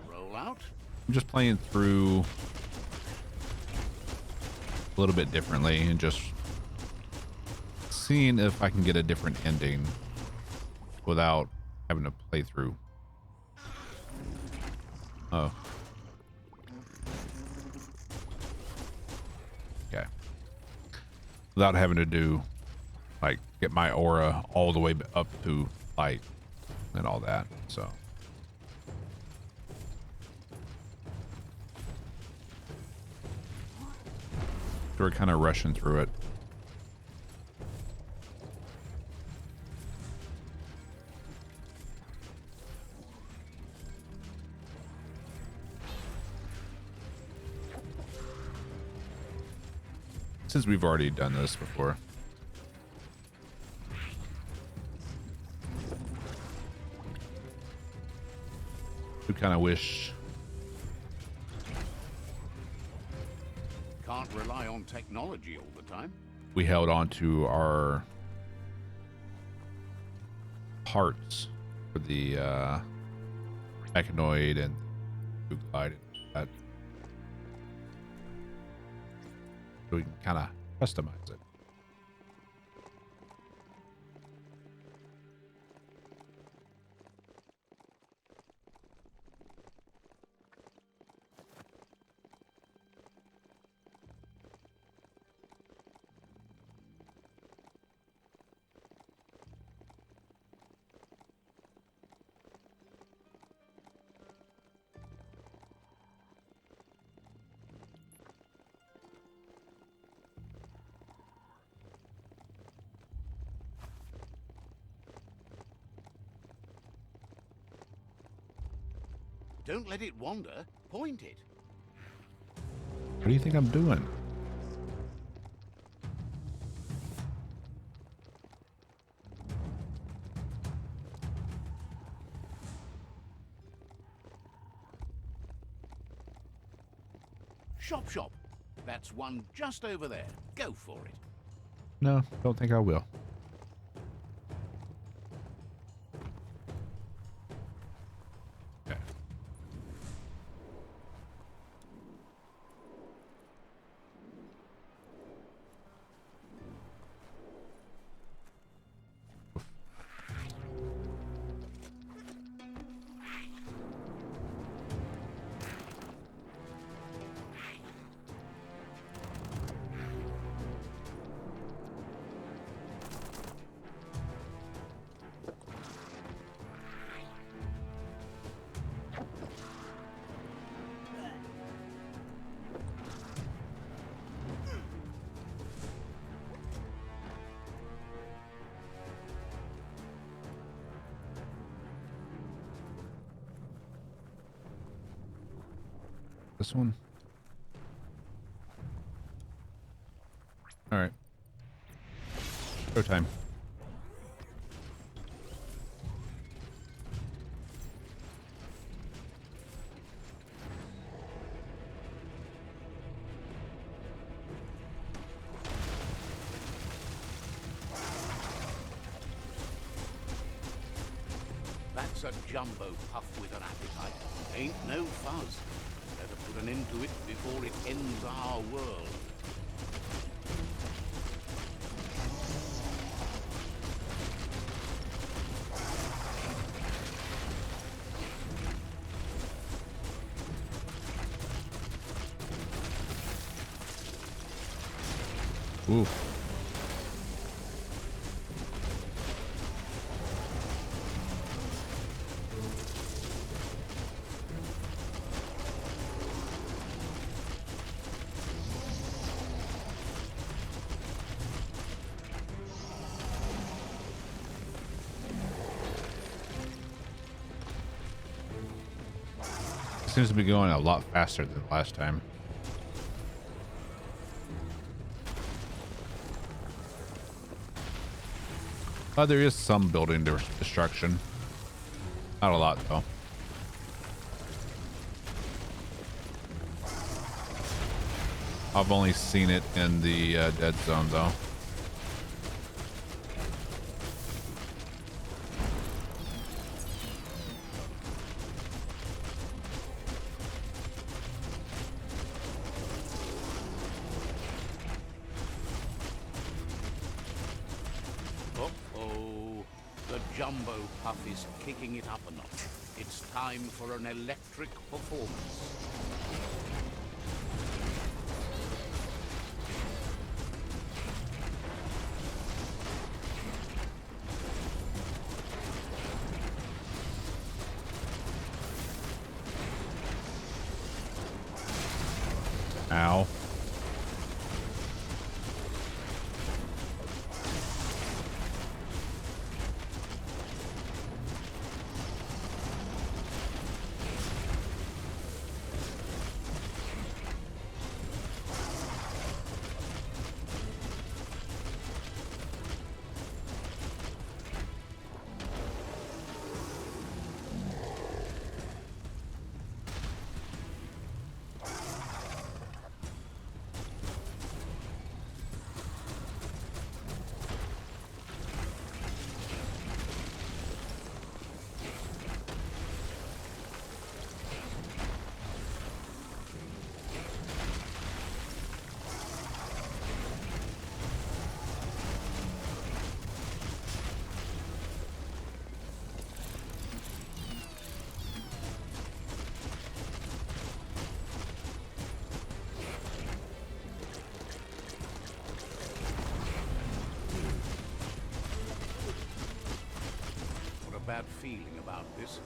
Roll out. I'm just playing through a little bit differently and just seeing if I can get a different ending without having to play through. Oh. Okay. Without having to do, like, get my aura all the way up to light and all that, so. We're kind of rushing through it. Since we've already done this before. We kind of wish. Can't rely on technology all the time. We held on to our parts for the mechanoid and glide and that. So we can kind of customize it. Don't let it wander. Point it. What do you think I'm doing? Shop, shop. That's one just over there. Go for it. No, don't think I will. Okay. This one. All right. Go time. That's a jumbo puff with an appetite. Ain't no fuzz. Better put an end to it before it ends our world. Oof. Seems to be going a lot faster than last time. There is some building destruction. Not a lot, though. I've only seen it in the dead zone, though. Jumbo Puff is kicking it up a notch. It's time for an electric performance. Ow. Bad feeling about this.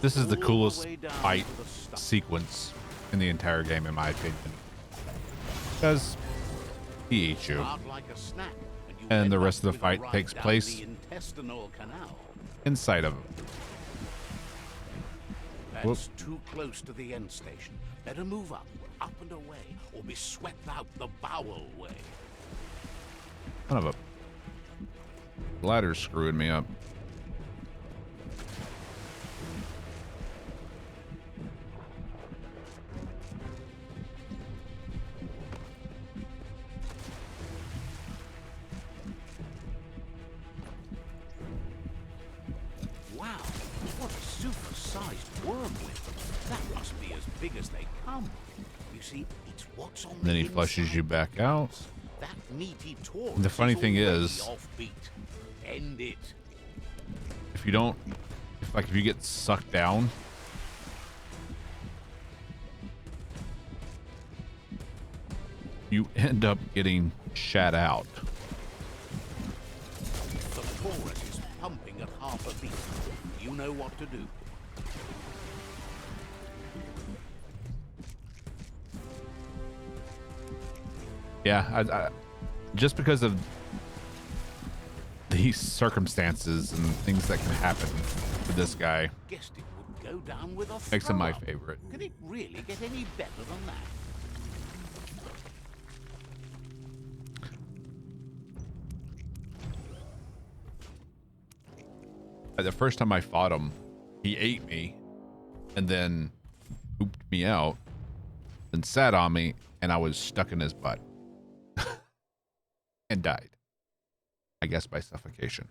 This is the all coolest way down fight to the stump. sequence in the entire game, in my opinion. Because he eats you, Start like a snack, you and end the up rest of the with a fight ride takes down place the intestinal canal. inside of him. That's too close to the end station. Better move up and away, or be swept out the bowel way. Son of a ladder's screwing me up. Wow, what a super-sized wormling. That must be as big as they come. You see, it's what's on And then the he flushes inside you back out. That meaty torch. The funny thing already is, offbeat. End it. if you don't, if you get sucked down, you end up getting shat out. The chorus is pumping at half a beat. You know what to do. Yeah, I just because of these circumstances and things that can happen with this guy, Guessed it would go down with a makes him my throw-up. favorite. Can it really get any better than that? The first time I fought him, he ate me and then pooped me out and sat on me, and I was stuck in his butt and died. I guess by suffocation.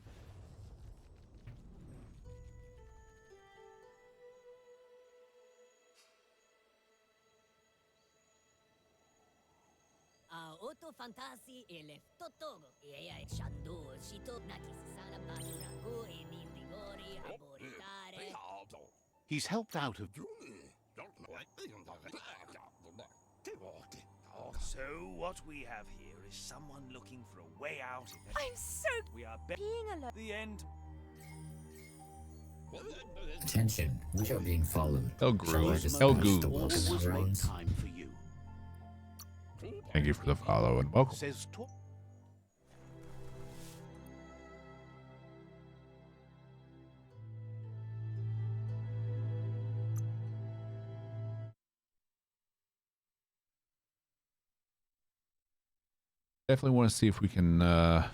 Auto fantasi e le totogo e ai shando shito nakis sana basurago e nindigori aboritare. He's helped out of... So what we have here is someone looking for a way out. I'm so We are being alone. the end. Attention, we are being followed. El Shall I Gru. dispatch El the Gru. welcome Always make sirens? time for you. Thank you for the follow and welcome. Says to... Definitely want to see if we can do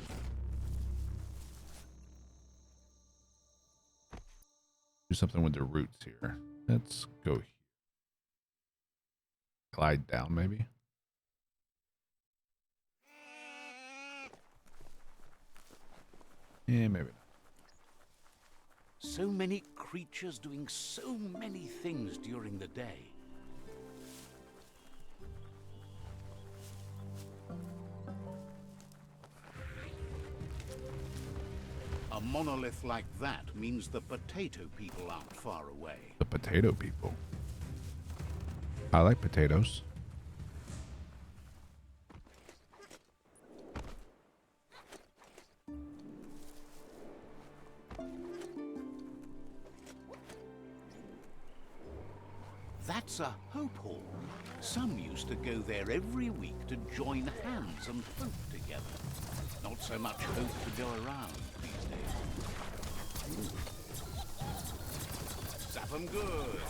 something with the roots here. Let's go here. Glide down, maybe. Yeah, maybe not. So many creatures doing so many things during the day. A monolith like that means the potato people aren't far away. The potato people. I like potatoes. That's a hope hall. Some used to go there every week to join hands and hope together. Not so much hope to go around these days. Zap 'em good.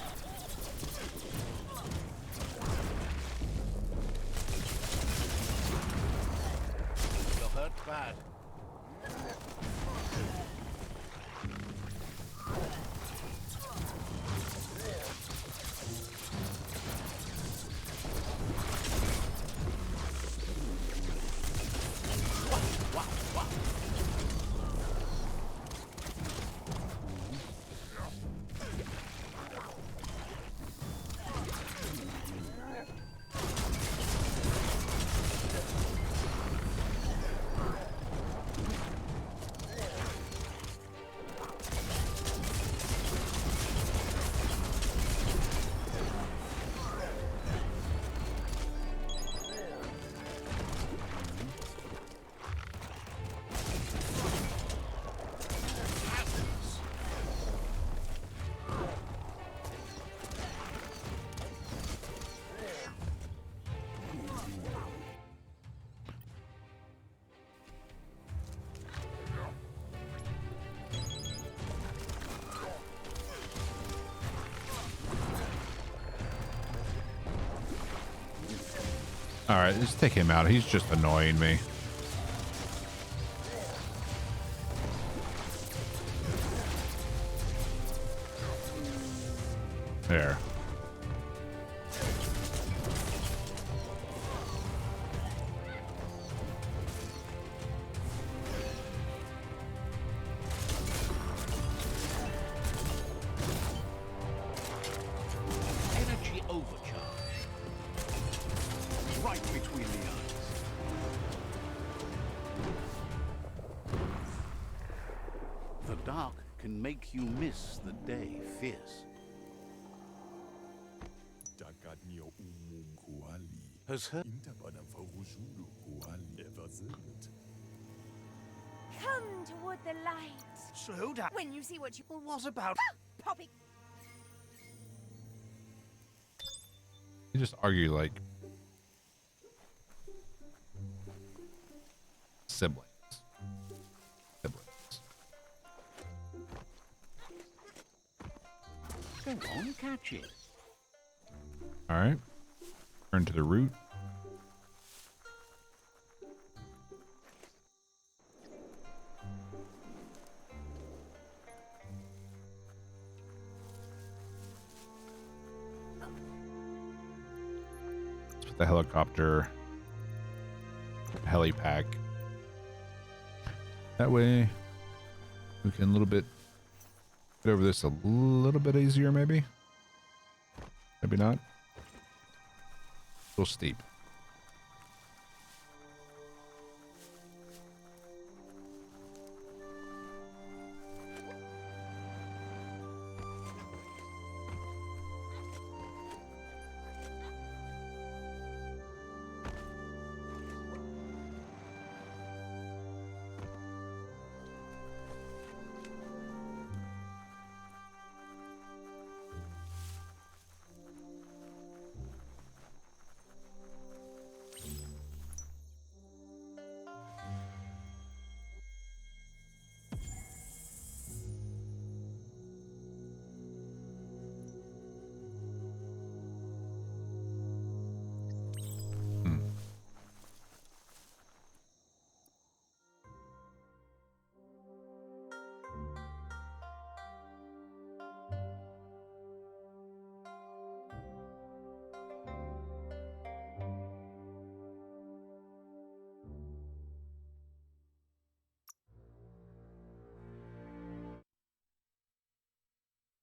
You're hurt bad. All right, let's take him out. He's just annoying me. There. Energy overcharge. Right between the eyes. The dark can make you miss the day fierce. Has her Come toward the light. Slow down. When you see what you... Well, what about... Poppy. You just argue like siblings. Go on, catch it. All right. Turn to the root. Let's put the helicopter, heli pack. That way we can a little bit get over this a little bit easier, maybe. Maybe not. A little steep.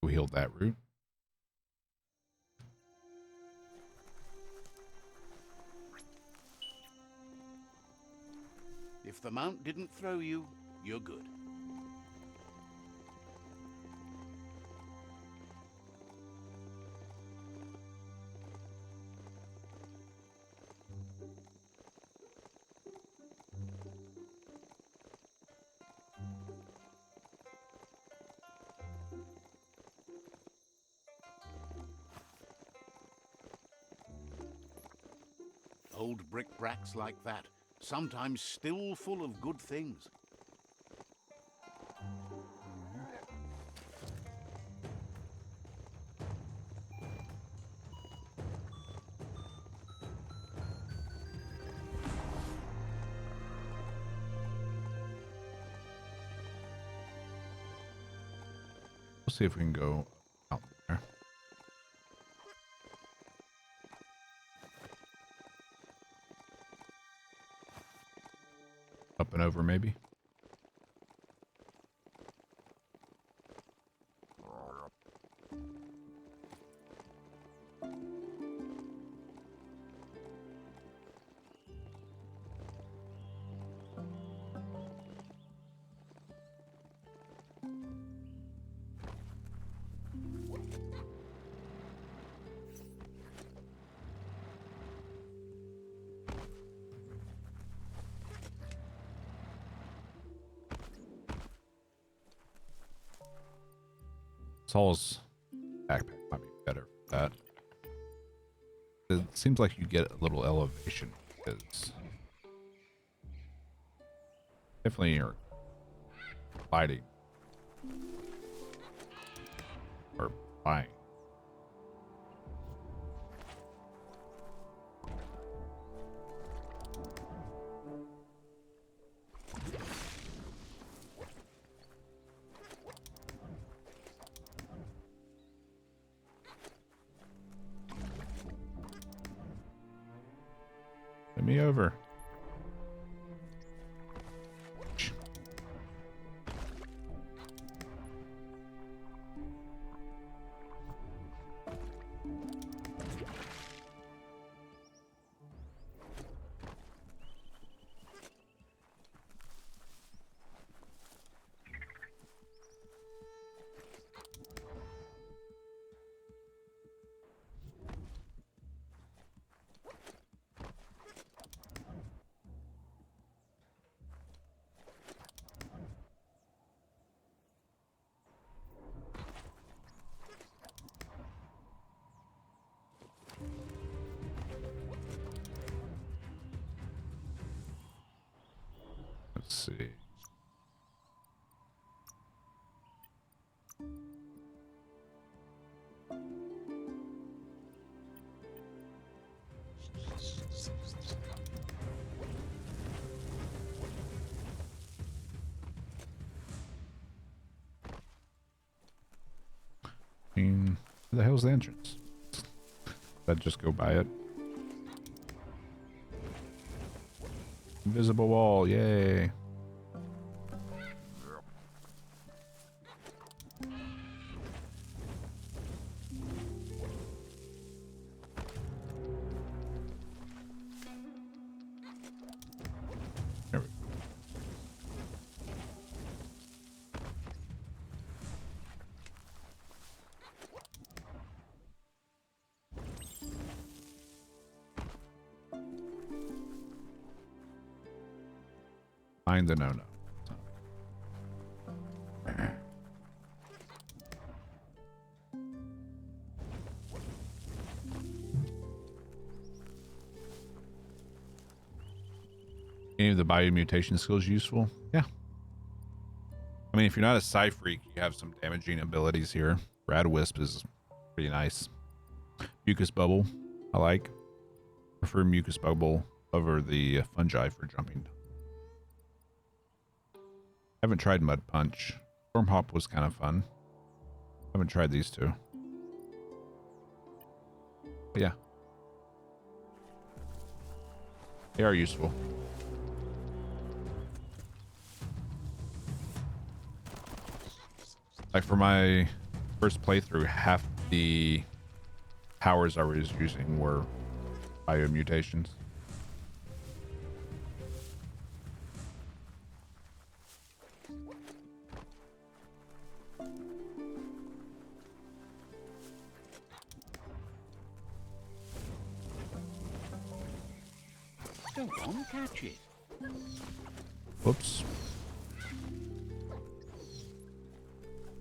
We healed that root. If the mount didn't throw you, you're good. Old brick-bracks like that, sometimes still full of good things. We'll see if we can go out there. Up and over, maybe. Saul's backpack might be better for that. It seems like you get a little elevation because definitely you're fighting or flying. me over. Let's see. Where the hell's the entrance? Did I just go by it? Invisible wall, yay. There we go. Find the no-no. Any of the biomutation skills useful? Yeah. I mean, if you're not a psi freak, you have some damaging abilities here. Rad Wisp is pretty nice. Mucus Bubble, I like. Prefer Mucus Bubble over the fungi for jumping. Haven't tried Mud Punch. Storm Hop was kind of fun. Haven't tried these two. But yeah. They are useful. Like for my first playthrough, half the powers I was using were biomutations. Go on, catch it. Whoops.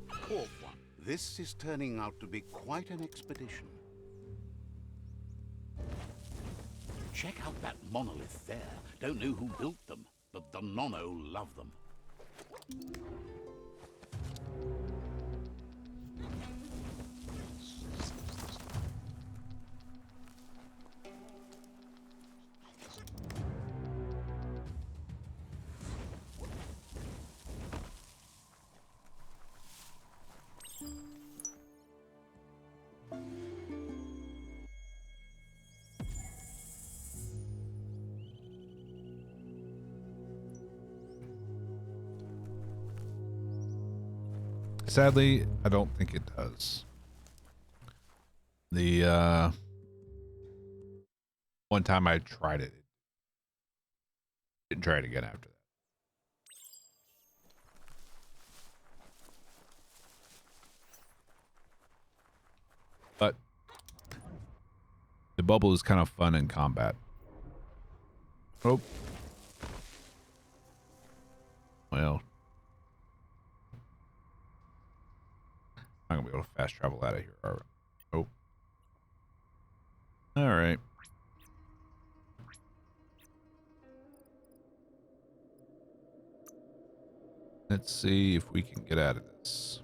Caught one. This is turning out to be quite an expedition. Check out that monolith there. Don't know who built them, but the Nono love them. Sadly, I don't think it does. The one time I tried it, didn't try it again after that. But the bubble is kind of fun in combat. Oh. Well. I'm gonna be able to fast travel out of here. All right. Oh. All right. Let's see if we can get out of this.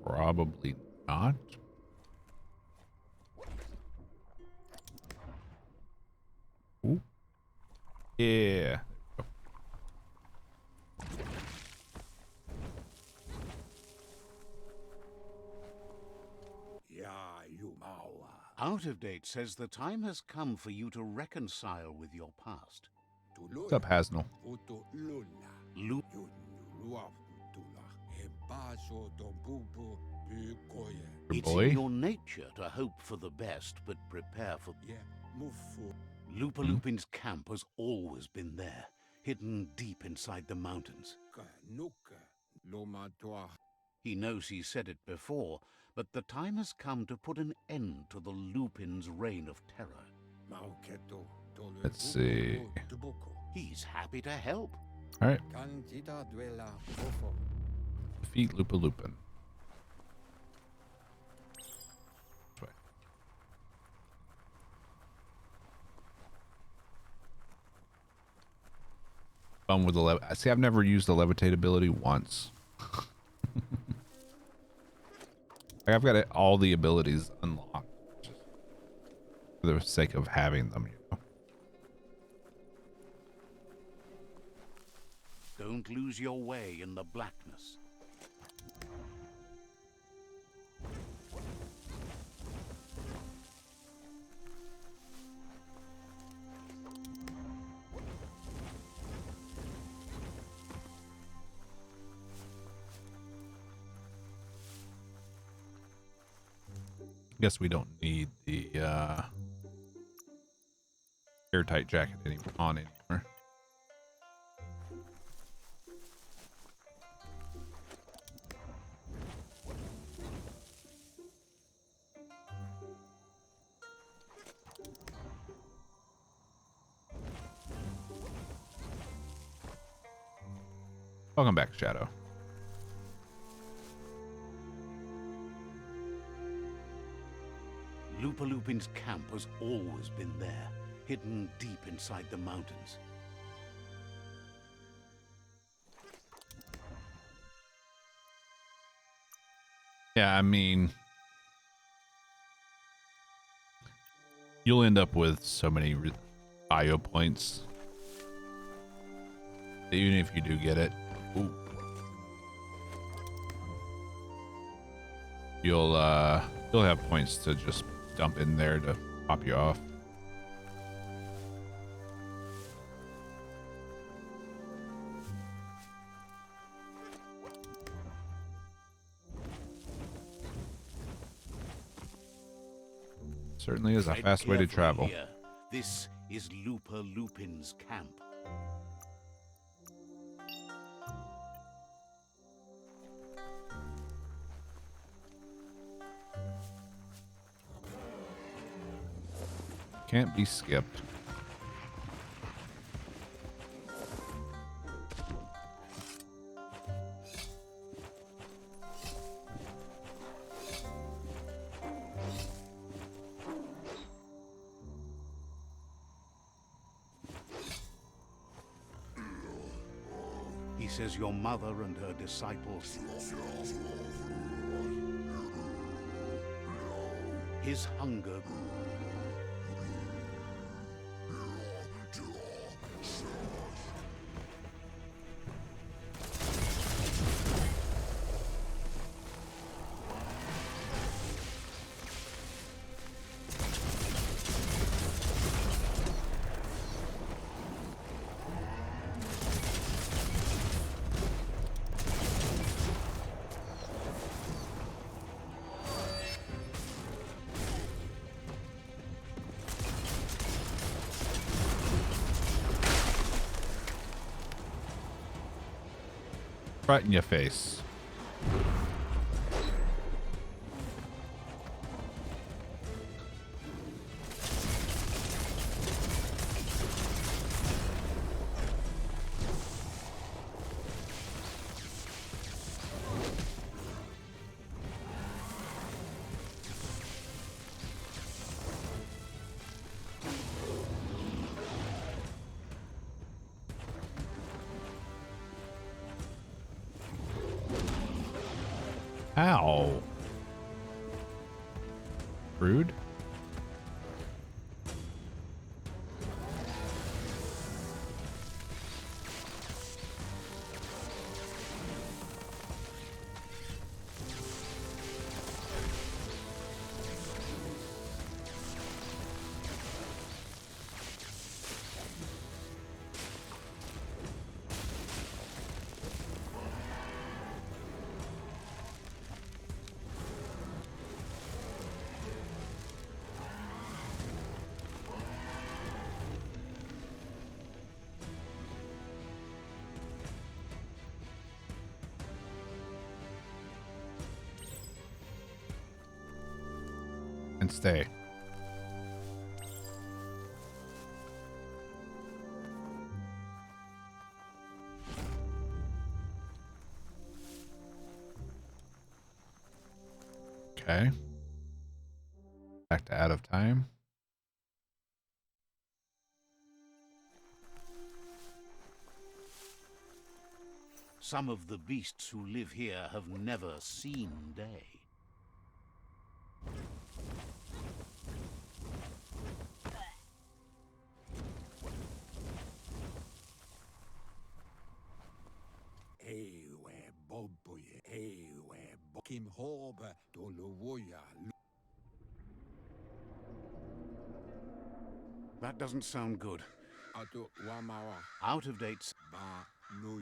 Probably not. Ooh. Yeah. Out of Date says the time has come for you to reconcile with your past. What's up, Hasnell? Lu- Your It's boy? in your nature to hope for the best, but prepare for... Lupa Lupin's camp has always been there, hidden deep inside the mountains. He knows he said it before, but the time has come to put an end to the Lupin's reign of terror. Let's see. He's happy to help. All right. Defeat Lupa Lupin. This way. Fun with the see, I've never used the levitate ability once. Like, I've got all the abilities unlocked just for the sake of having them, you know. Don't lose your way in the blackness. Guess we don't need the airtight jacket anymore. Welcome back, Shadow. Lupa Lupin's camp has always been there, hidden deep inside the mountains. Yeah, I mean, you'll end up with so many IO points. Even if you do get it, ooh, you'll have points to just dump in there to pop you off. Certainly is a Tread fast way to carefully travel. here. This is Lupa Lupin's camp. Can't be skipped. He says your mother and her disciples... His hunger... Right in your face. Ow. Rude. and stay. Okay. Back to out of time. Some of the beasts who live here have never seen day. Ewe boboye, ewe bokim hobe dolowoya. That doesn't sound good. Ato wamawa Out of date. ba no.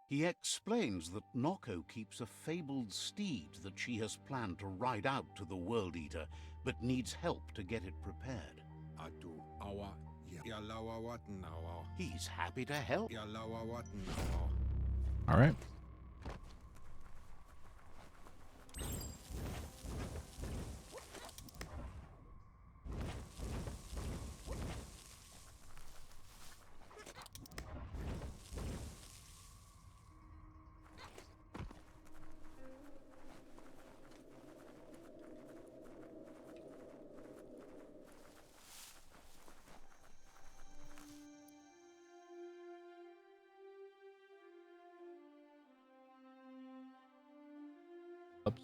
He explains that Noko keeps a fabled steed that she has planned to ride out to the World Eater, but needs help to get it prepared. Ato awa yalawa watnawa. He's happy to help. Yalawa watnawa. All right. Oops.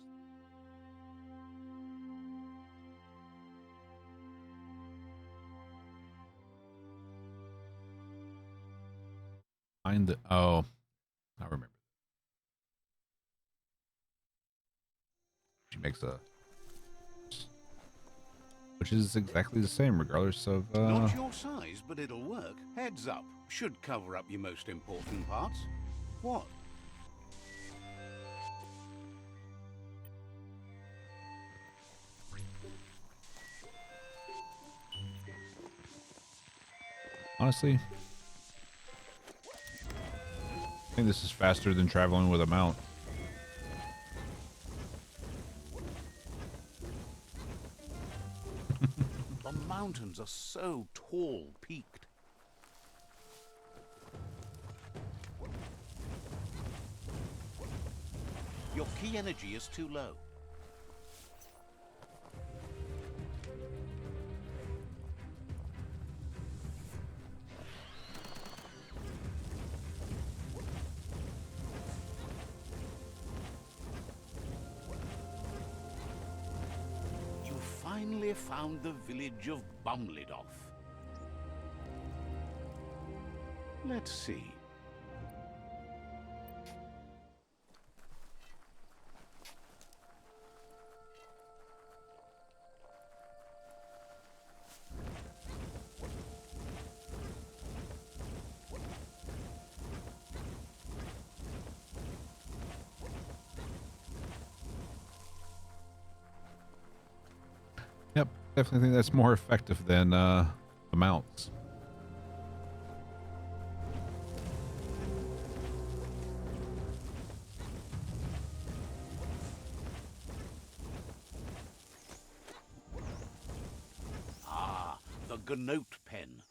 Find the I remember. She makes a, which is exactly the same regardless of Not your size, but it'll work. Heads up. Should cover up your most important parts. What? honestly. I think this is faster than traveling with a mount. The mountains are so tall, peaked. Your key energy is too low. You finally found the village of Bumlidoff. Let's see. Yep, definitely think that's more effective than the mounts. The Gnote pen.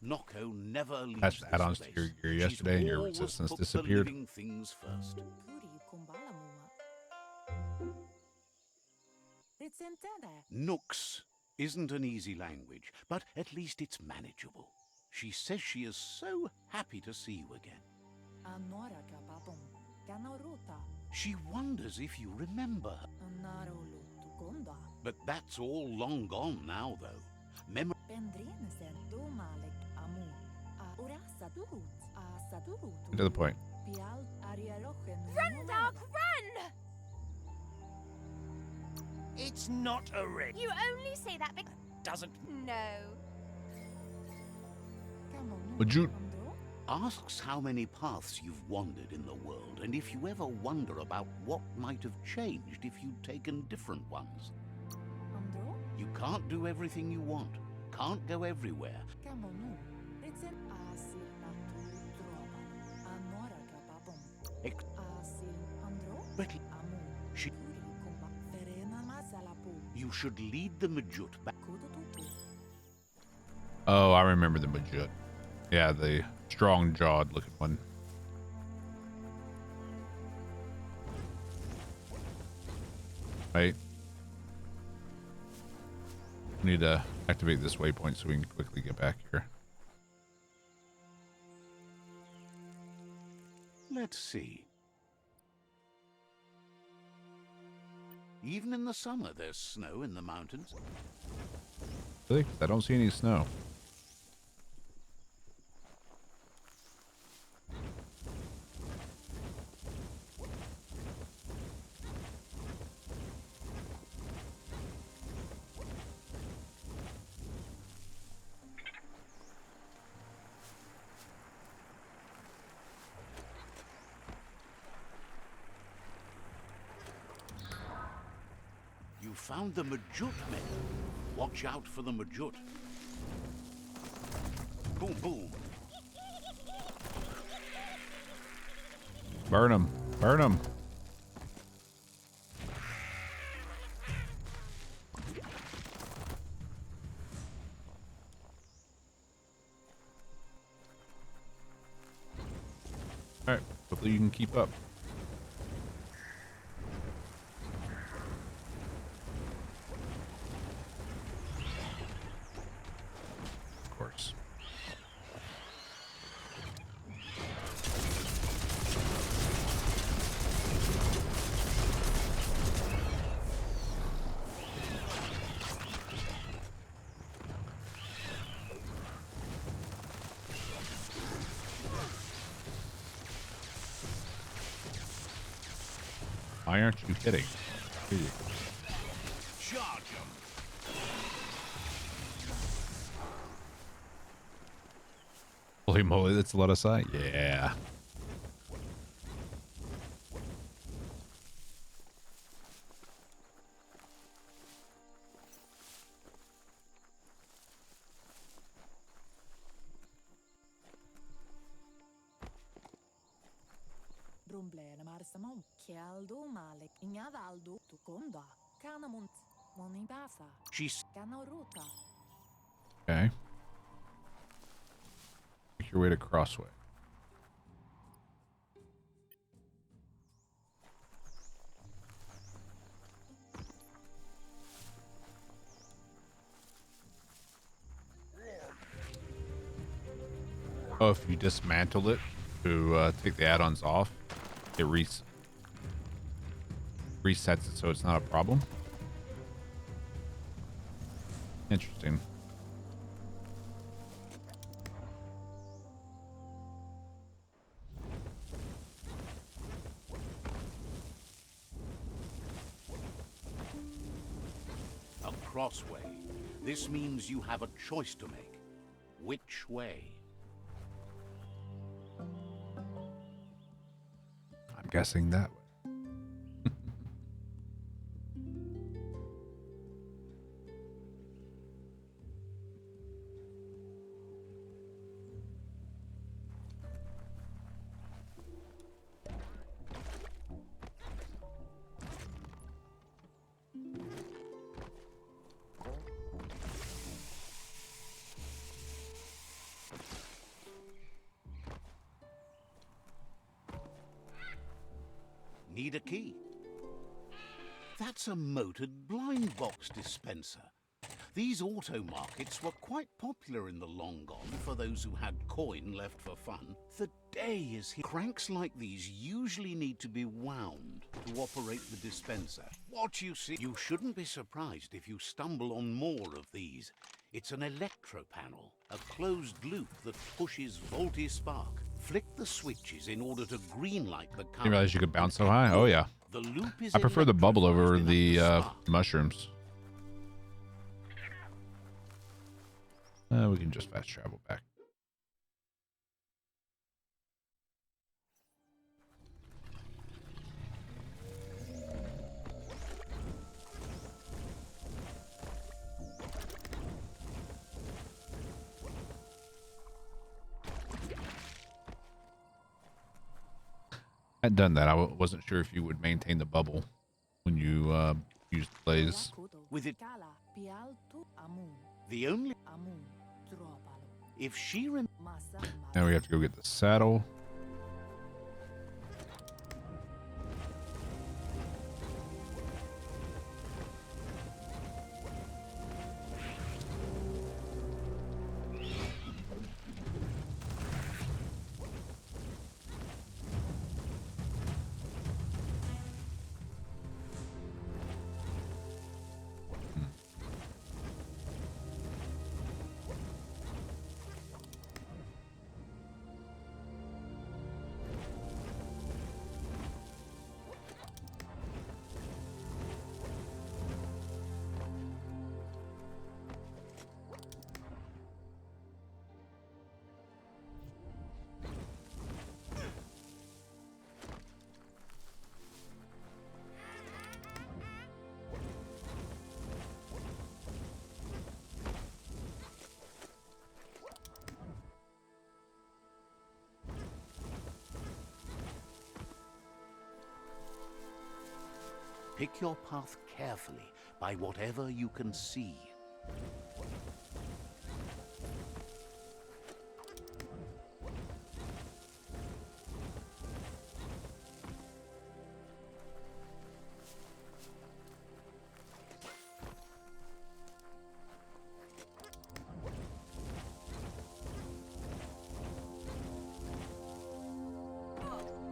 Noko never leaves Patched this add-ons to place. your gear She's yesterday and your always resistance put the disappeared. living things first. Nooks isn't an easy language, but at least it's manageable. She says she is so happy to see you again. She wonders if you remember her. But that's all long gone now, though. To the point. Run, dog, run! It's not a ring. You only say that because... Doesn't... No. Would you? Asks how many paths you've wandered in the world, and if you ever wonder about what might have changed if you'd taken different ones. You can't do everything you want, can't go everywhere. But she... You should lead the Majut back. Oh, I remember the Majut. Yeah, the strong-jawed looking one. Right. We need to activate this waypoint so we can quickly get back here. Let's see. Even in the summer, there's snow in the mountains. Really? 'Cause I don't see any snow. You found the Majut men. Watch out for the Majut. Boom, boom. Burn them. Burn them. All right. Hopefully you can keep up. Of course. Why aren't you hitting? Charge 'em. Holy moly, that's a lot of sight. Yeah. Rumblene marsamon, Kialdo Malik, Ingavaldo, Tukonda, Kanamunt, Monibasa, She's Kanaruta. Okay. Make your way to Crossway. Oh, if you dismantle it to take the add-ons off, it resets it so it's not a problem. Interesting. a crossway. This means you have a choice to make. Which way? I'm guessing that way. Need a key? That's a motored blind box dispenser. These auto markets were quite popular in the long gone for those who had coin left for fun. The day is here. Cranks like these usually need to be wound to operate the dispenser. What you see, you shouldn't be surprised if you stumble on more of these. It's an electro panel, a closed loop that pushes voltage spark. Flick the switches in order to greenlight the car. Didn't realize you could bounce so high. Oh yeah. The loop is I prefer the bubble over electrified the enough to spark. mushrooms. We can just fast travel back. I'd done that. I wasn't sure if you would maintain the bubble when you used Blaze. Yakudo, With it, Cala, pialto, amun, the only... amun, tropalo. If she... Masama. Now we have to go get the saddle. Pick your path carefully by whatever you can see.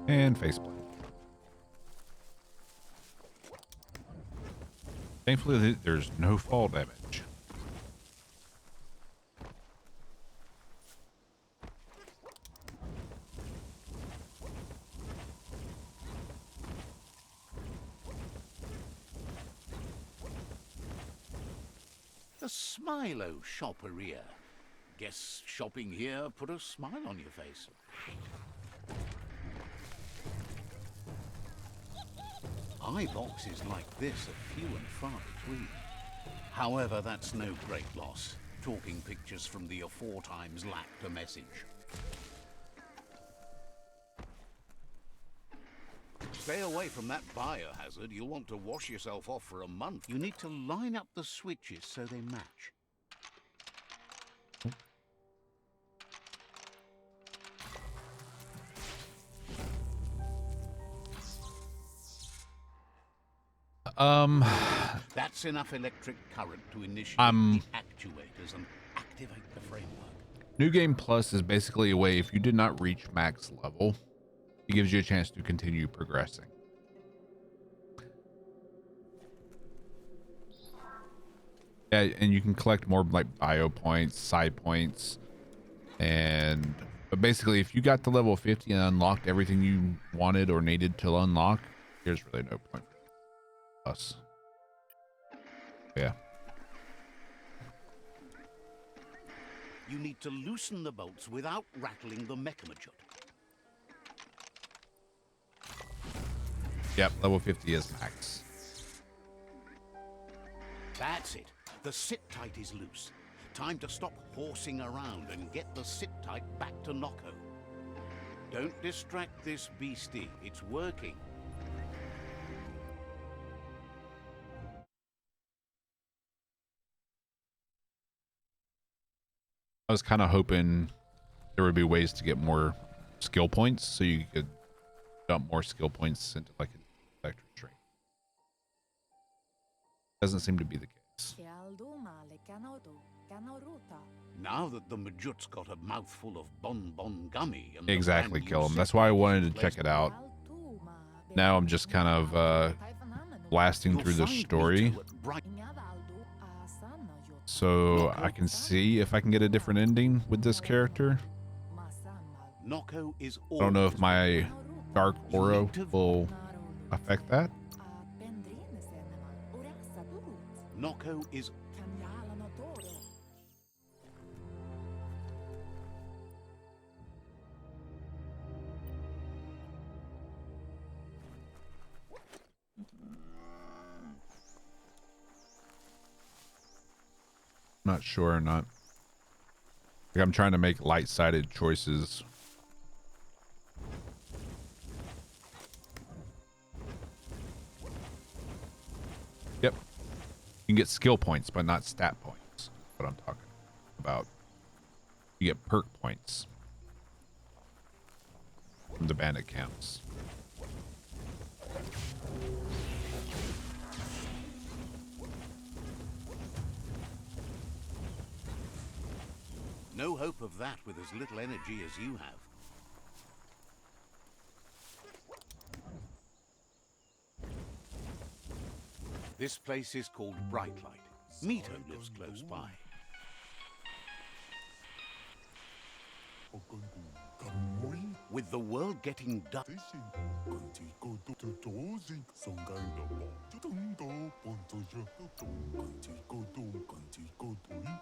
And faceplant. Thankfully, there's no fall damage. The Smilo shopperia. Guess shopping here put a smile on your face. Eye boxes like this are few and far between. However, that's no great loss. Talking pictures from the aforetimes lacked a message. Stay away from that biohazard. You'll want to wash yourself off for a month. You need to line up the switches so they match. That's enough electric current to initiate the actuators and activate the framework. New Game Plus is basically a way, if you did not reach max level, it gives you a chance to continue progressing. Yeah, and you can collect more like bio points, side points, but basically if you got to level 50 and unlocked everything you wanted or needed to unlock, there's really no point for us. Yeah. You need to loosen the bolts without rattling the mechanism. Yep, level 50 is max. That's it. The sit-tight is loose. Time to stop horsing around and get the sit-tight back to Nocco. Don't distract this beastie. It's working. I was kind of hoping there would be ways to get more skill points so you could dump more skill points into like an electric train. Doesn't seem to be the case. Now that the Majut's got a mouthful of bonbon gummy and Exactly, kill him. That's why I wanted to check it out. Now I'm just kind of blasting through the story so I can see if I can get a different ending with this character. I don't know if my dark aura will affect that. Nocco is... Not sure or not. Like I'm trying to make light-sided choices. Yep. You can get skill points, but not stat points. That's what I'm talking about. You get perk points from the bandit camps. No hope of that with as little energy as you have. This place is called Brightlight. Mito lives close by. With the world getting dark,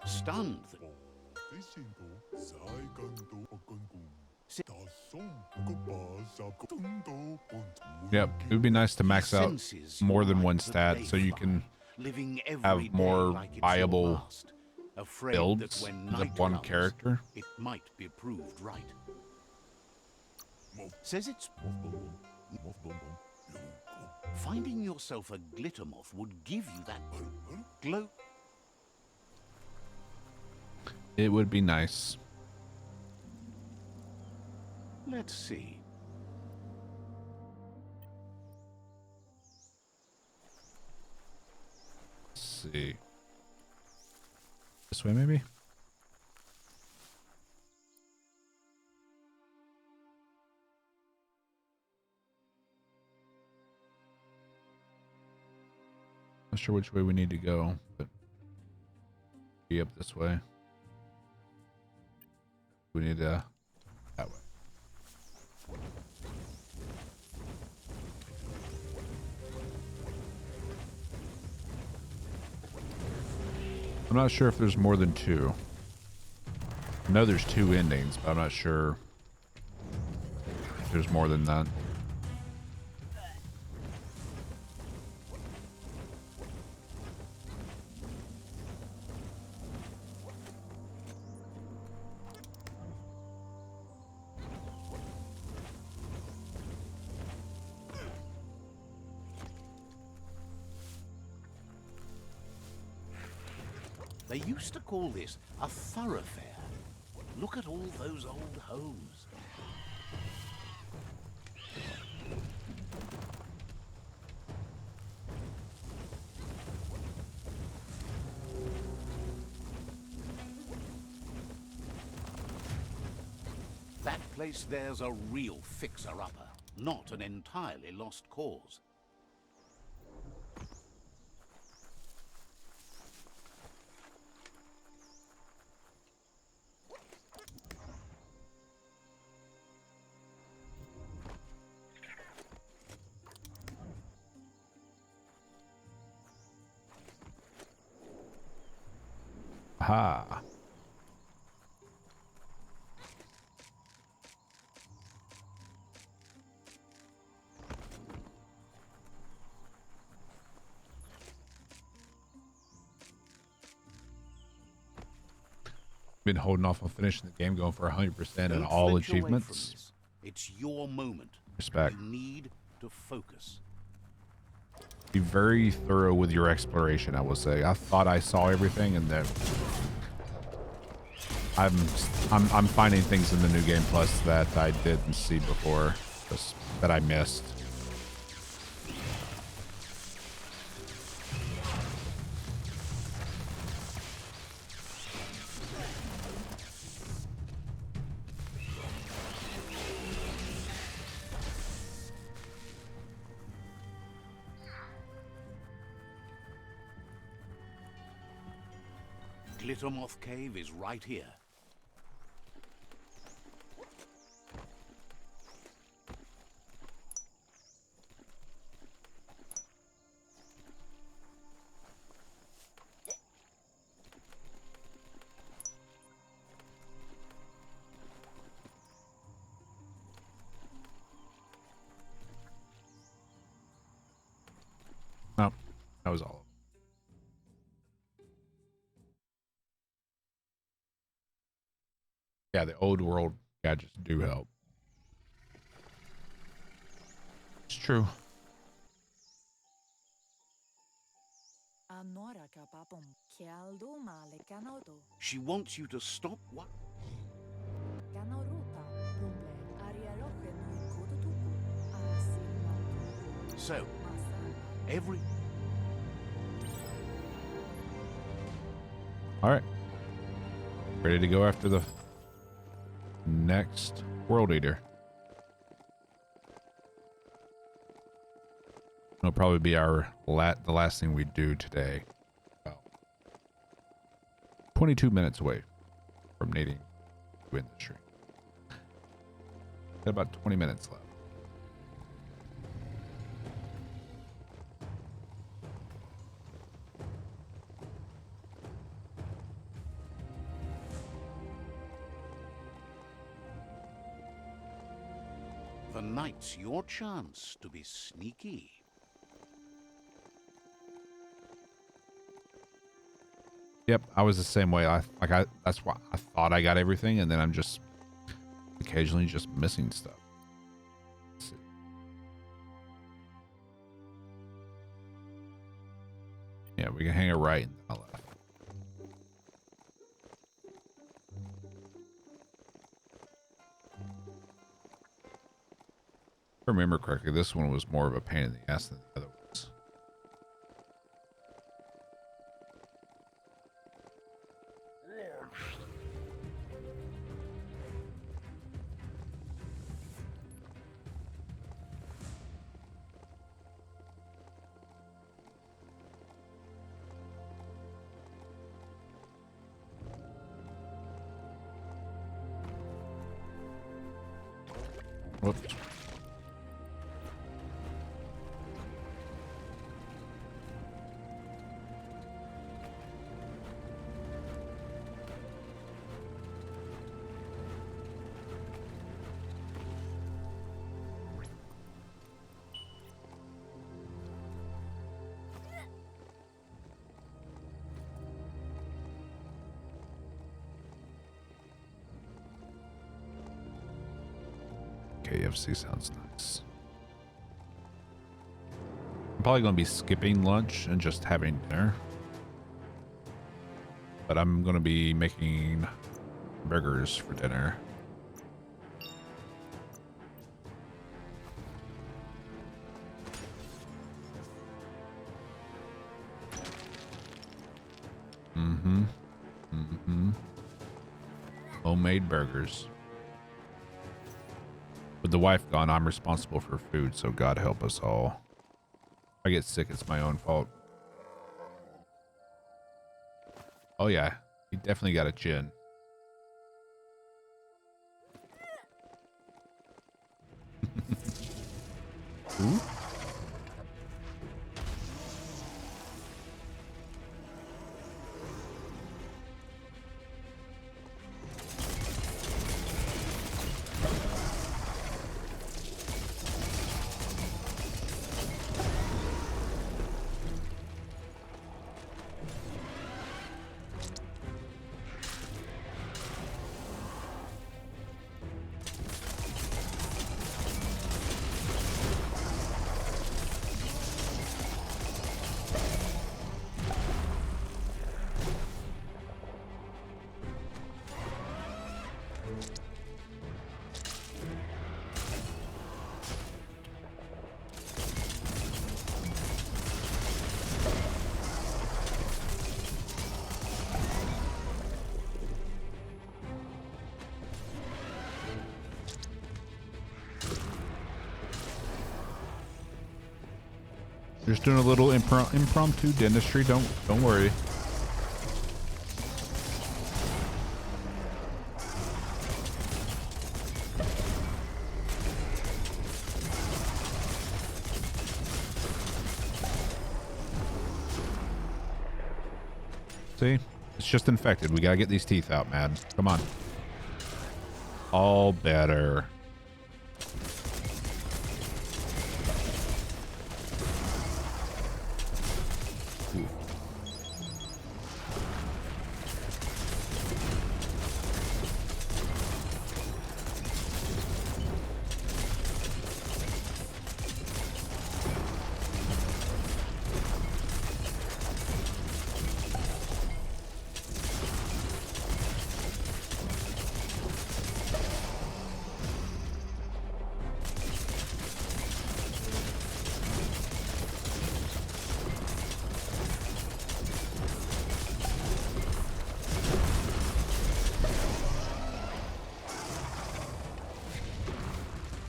stunned. Yep, it would be nice to max out more than one stat so you can have more viable builds of one character. It might be proved right. Says it's finding yourself a glitter moth would give you that glow. It would be nice. Let's see. Let's see. This way, maybe? Not sure which way we need to go, but be up this way. We need to that way. I'm not sure if there's more than two. I know there's two endings, but I'm not sure if there's more than that. They used to call this a thoroughfare. Look at all those old homes. That place there's a real fixer-upper, not an entirely lost cause. Ha. Been holding off on finishing the game, going for 100% in all achievements. It's your moment. Respect. You need to focus. Be very thorough with your exploration, I will say. I thought I saw everything, and then I'm finding things in the new game plus that I didn't see before, just that I missed. Glittermoth Cave is right here. Oh, that was all. Yeah, the old world gadgets do help. It's true. Anora kapapum. Kialdo male canoto. She wants you to stop what? Canoruta. Rumble. Ariaroche nui kototuku. Asilma. So, Masana. every... All right. Ready to go after the next World Eater. It'll probably be the last thing we do today. Well, 22 minutes away from needing to win the stream. Got about 20 minutes left. The night's your chance to be sneaky. Yep, I was the same way. That's why I thought I got everything, and then I'm just occasionally just missing stuff. Let's see. Yeah, we can hang it right and then left. If I remember correctly, this one was more of a pain in the ass than the other ones. Whoops. KFC sounds nice. I'm probably going to be skipping lunch and just having dinner. But I'm going to be making burgers for dinner. Homemade burgers. With the wife gone, I'm responsible for food, so God help us all. If I get sick, it's my own fault. Oh yeah, he definitely got a chin. Ooh. Just doing a little impromptu dentistry. Don't worry. See? It's just infected. We gotta get these teeth out, man. Come on. All better.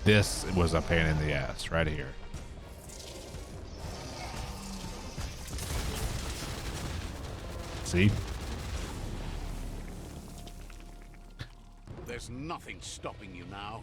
This was a pain in the ass right here. See? There's nothing stopping you now.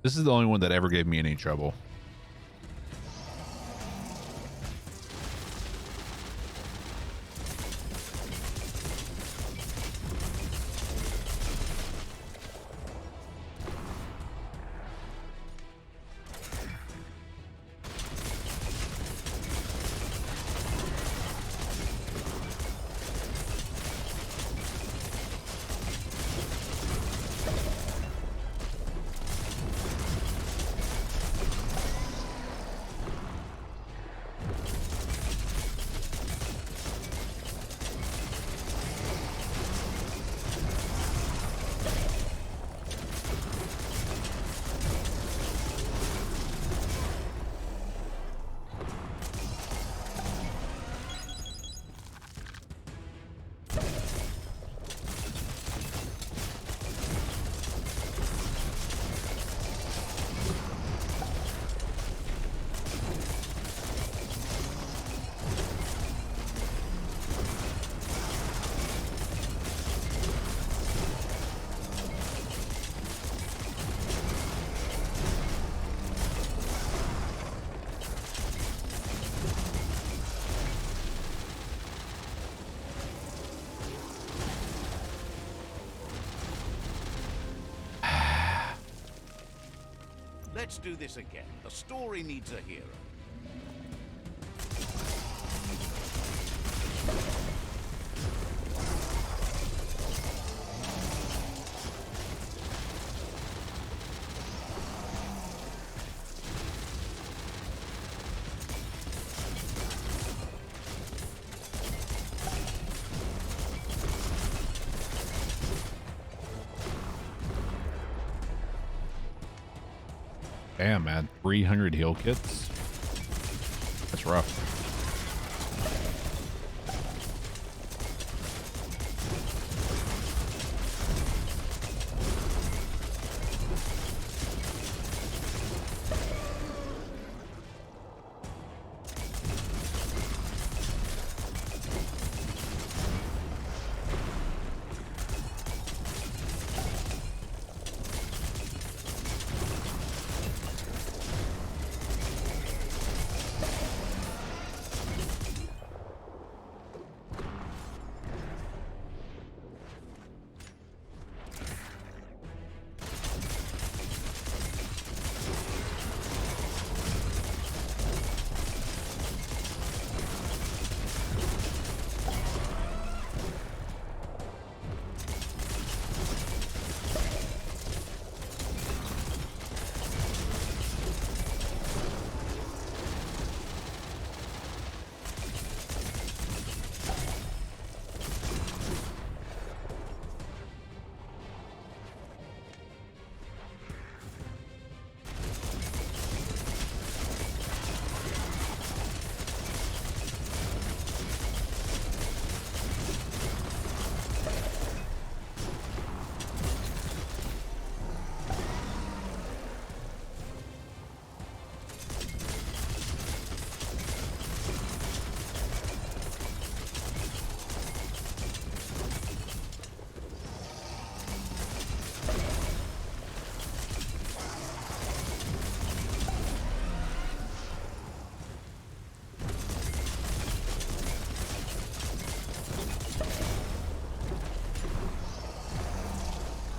This is the only one that ever gave me any trouble. Let's do this again. The story needs a hero. Damn, man. 300 heal kits? That's rough.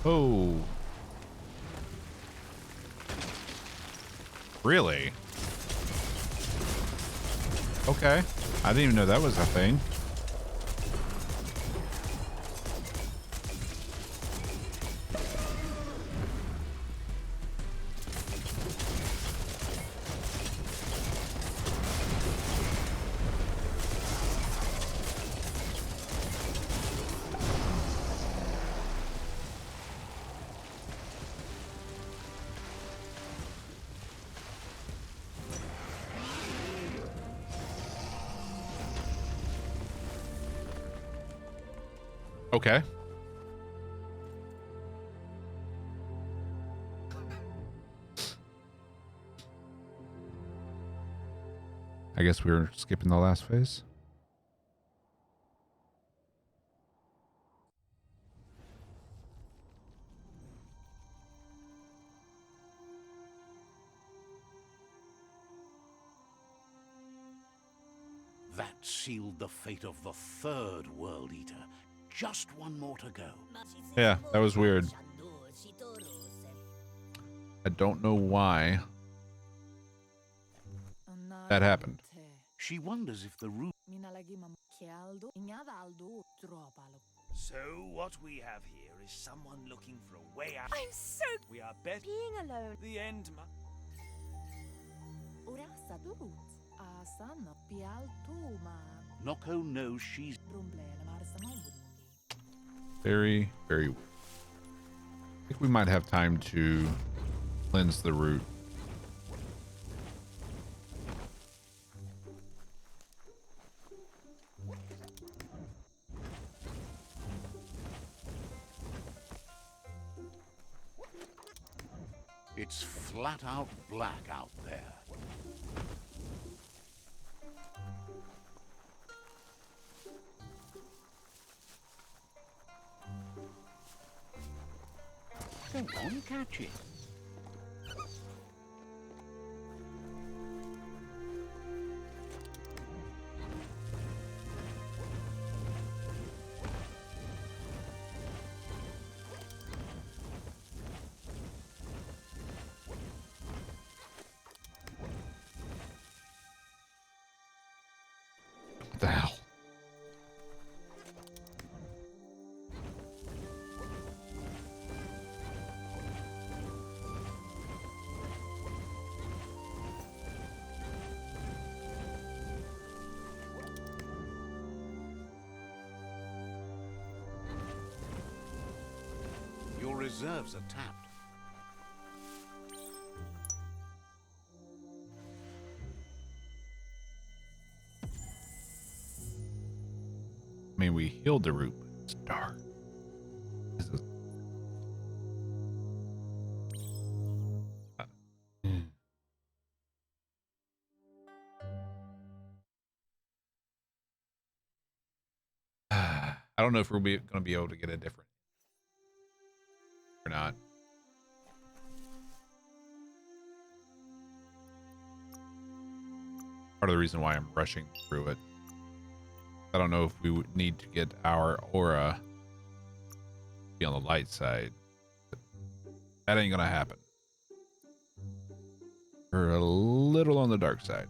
Oh. Really? Okay. I didn't even know that was a thing. Okay. I guess we were skipping the last phase. That sealed the fate of the third World Eater. Just one more to go. Yeah, that was weird. I don't know why that happened. She wonders if the root... So what we have here is someone looking for a way out. I'm so We are better being alone. the end. Noko knows she's... Very, very weird. I think we might have time to cleanse the root. It's flat out black out there. Go on, catch it. What the hell? Your reserves are tapped. I mean, we healed the root, but it's dark. This is... I don't know if we're going to be able to get a different or not. Part of the reason why I'm rushing through it. I don't know if we would need to get our aura to be on the light side. But that ain't gonna happen. We're a little on the dark side.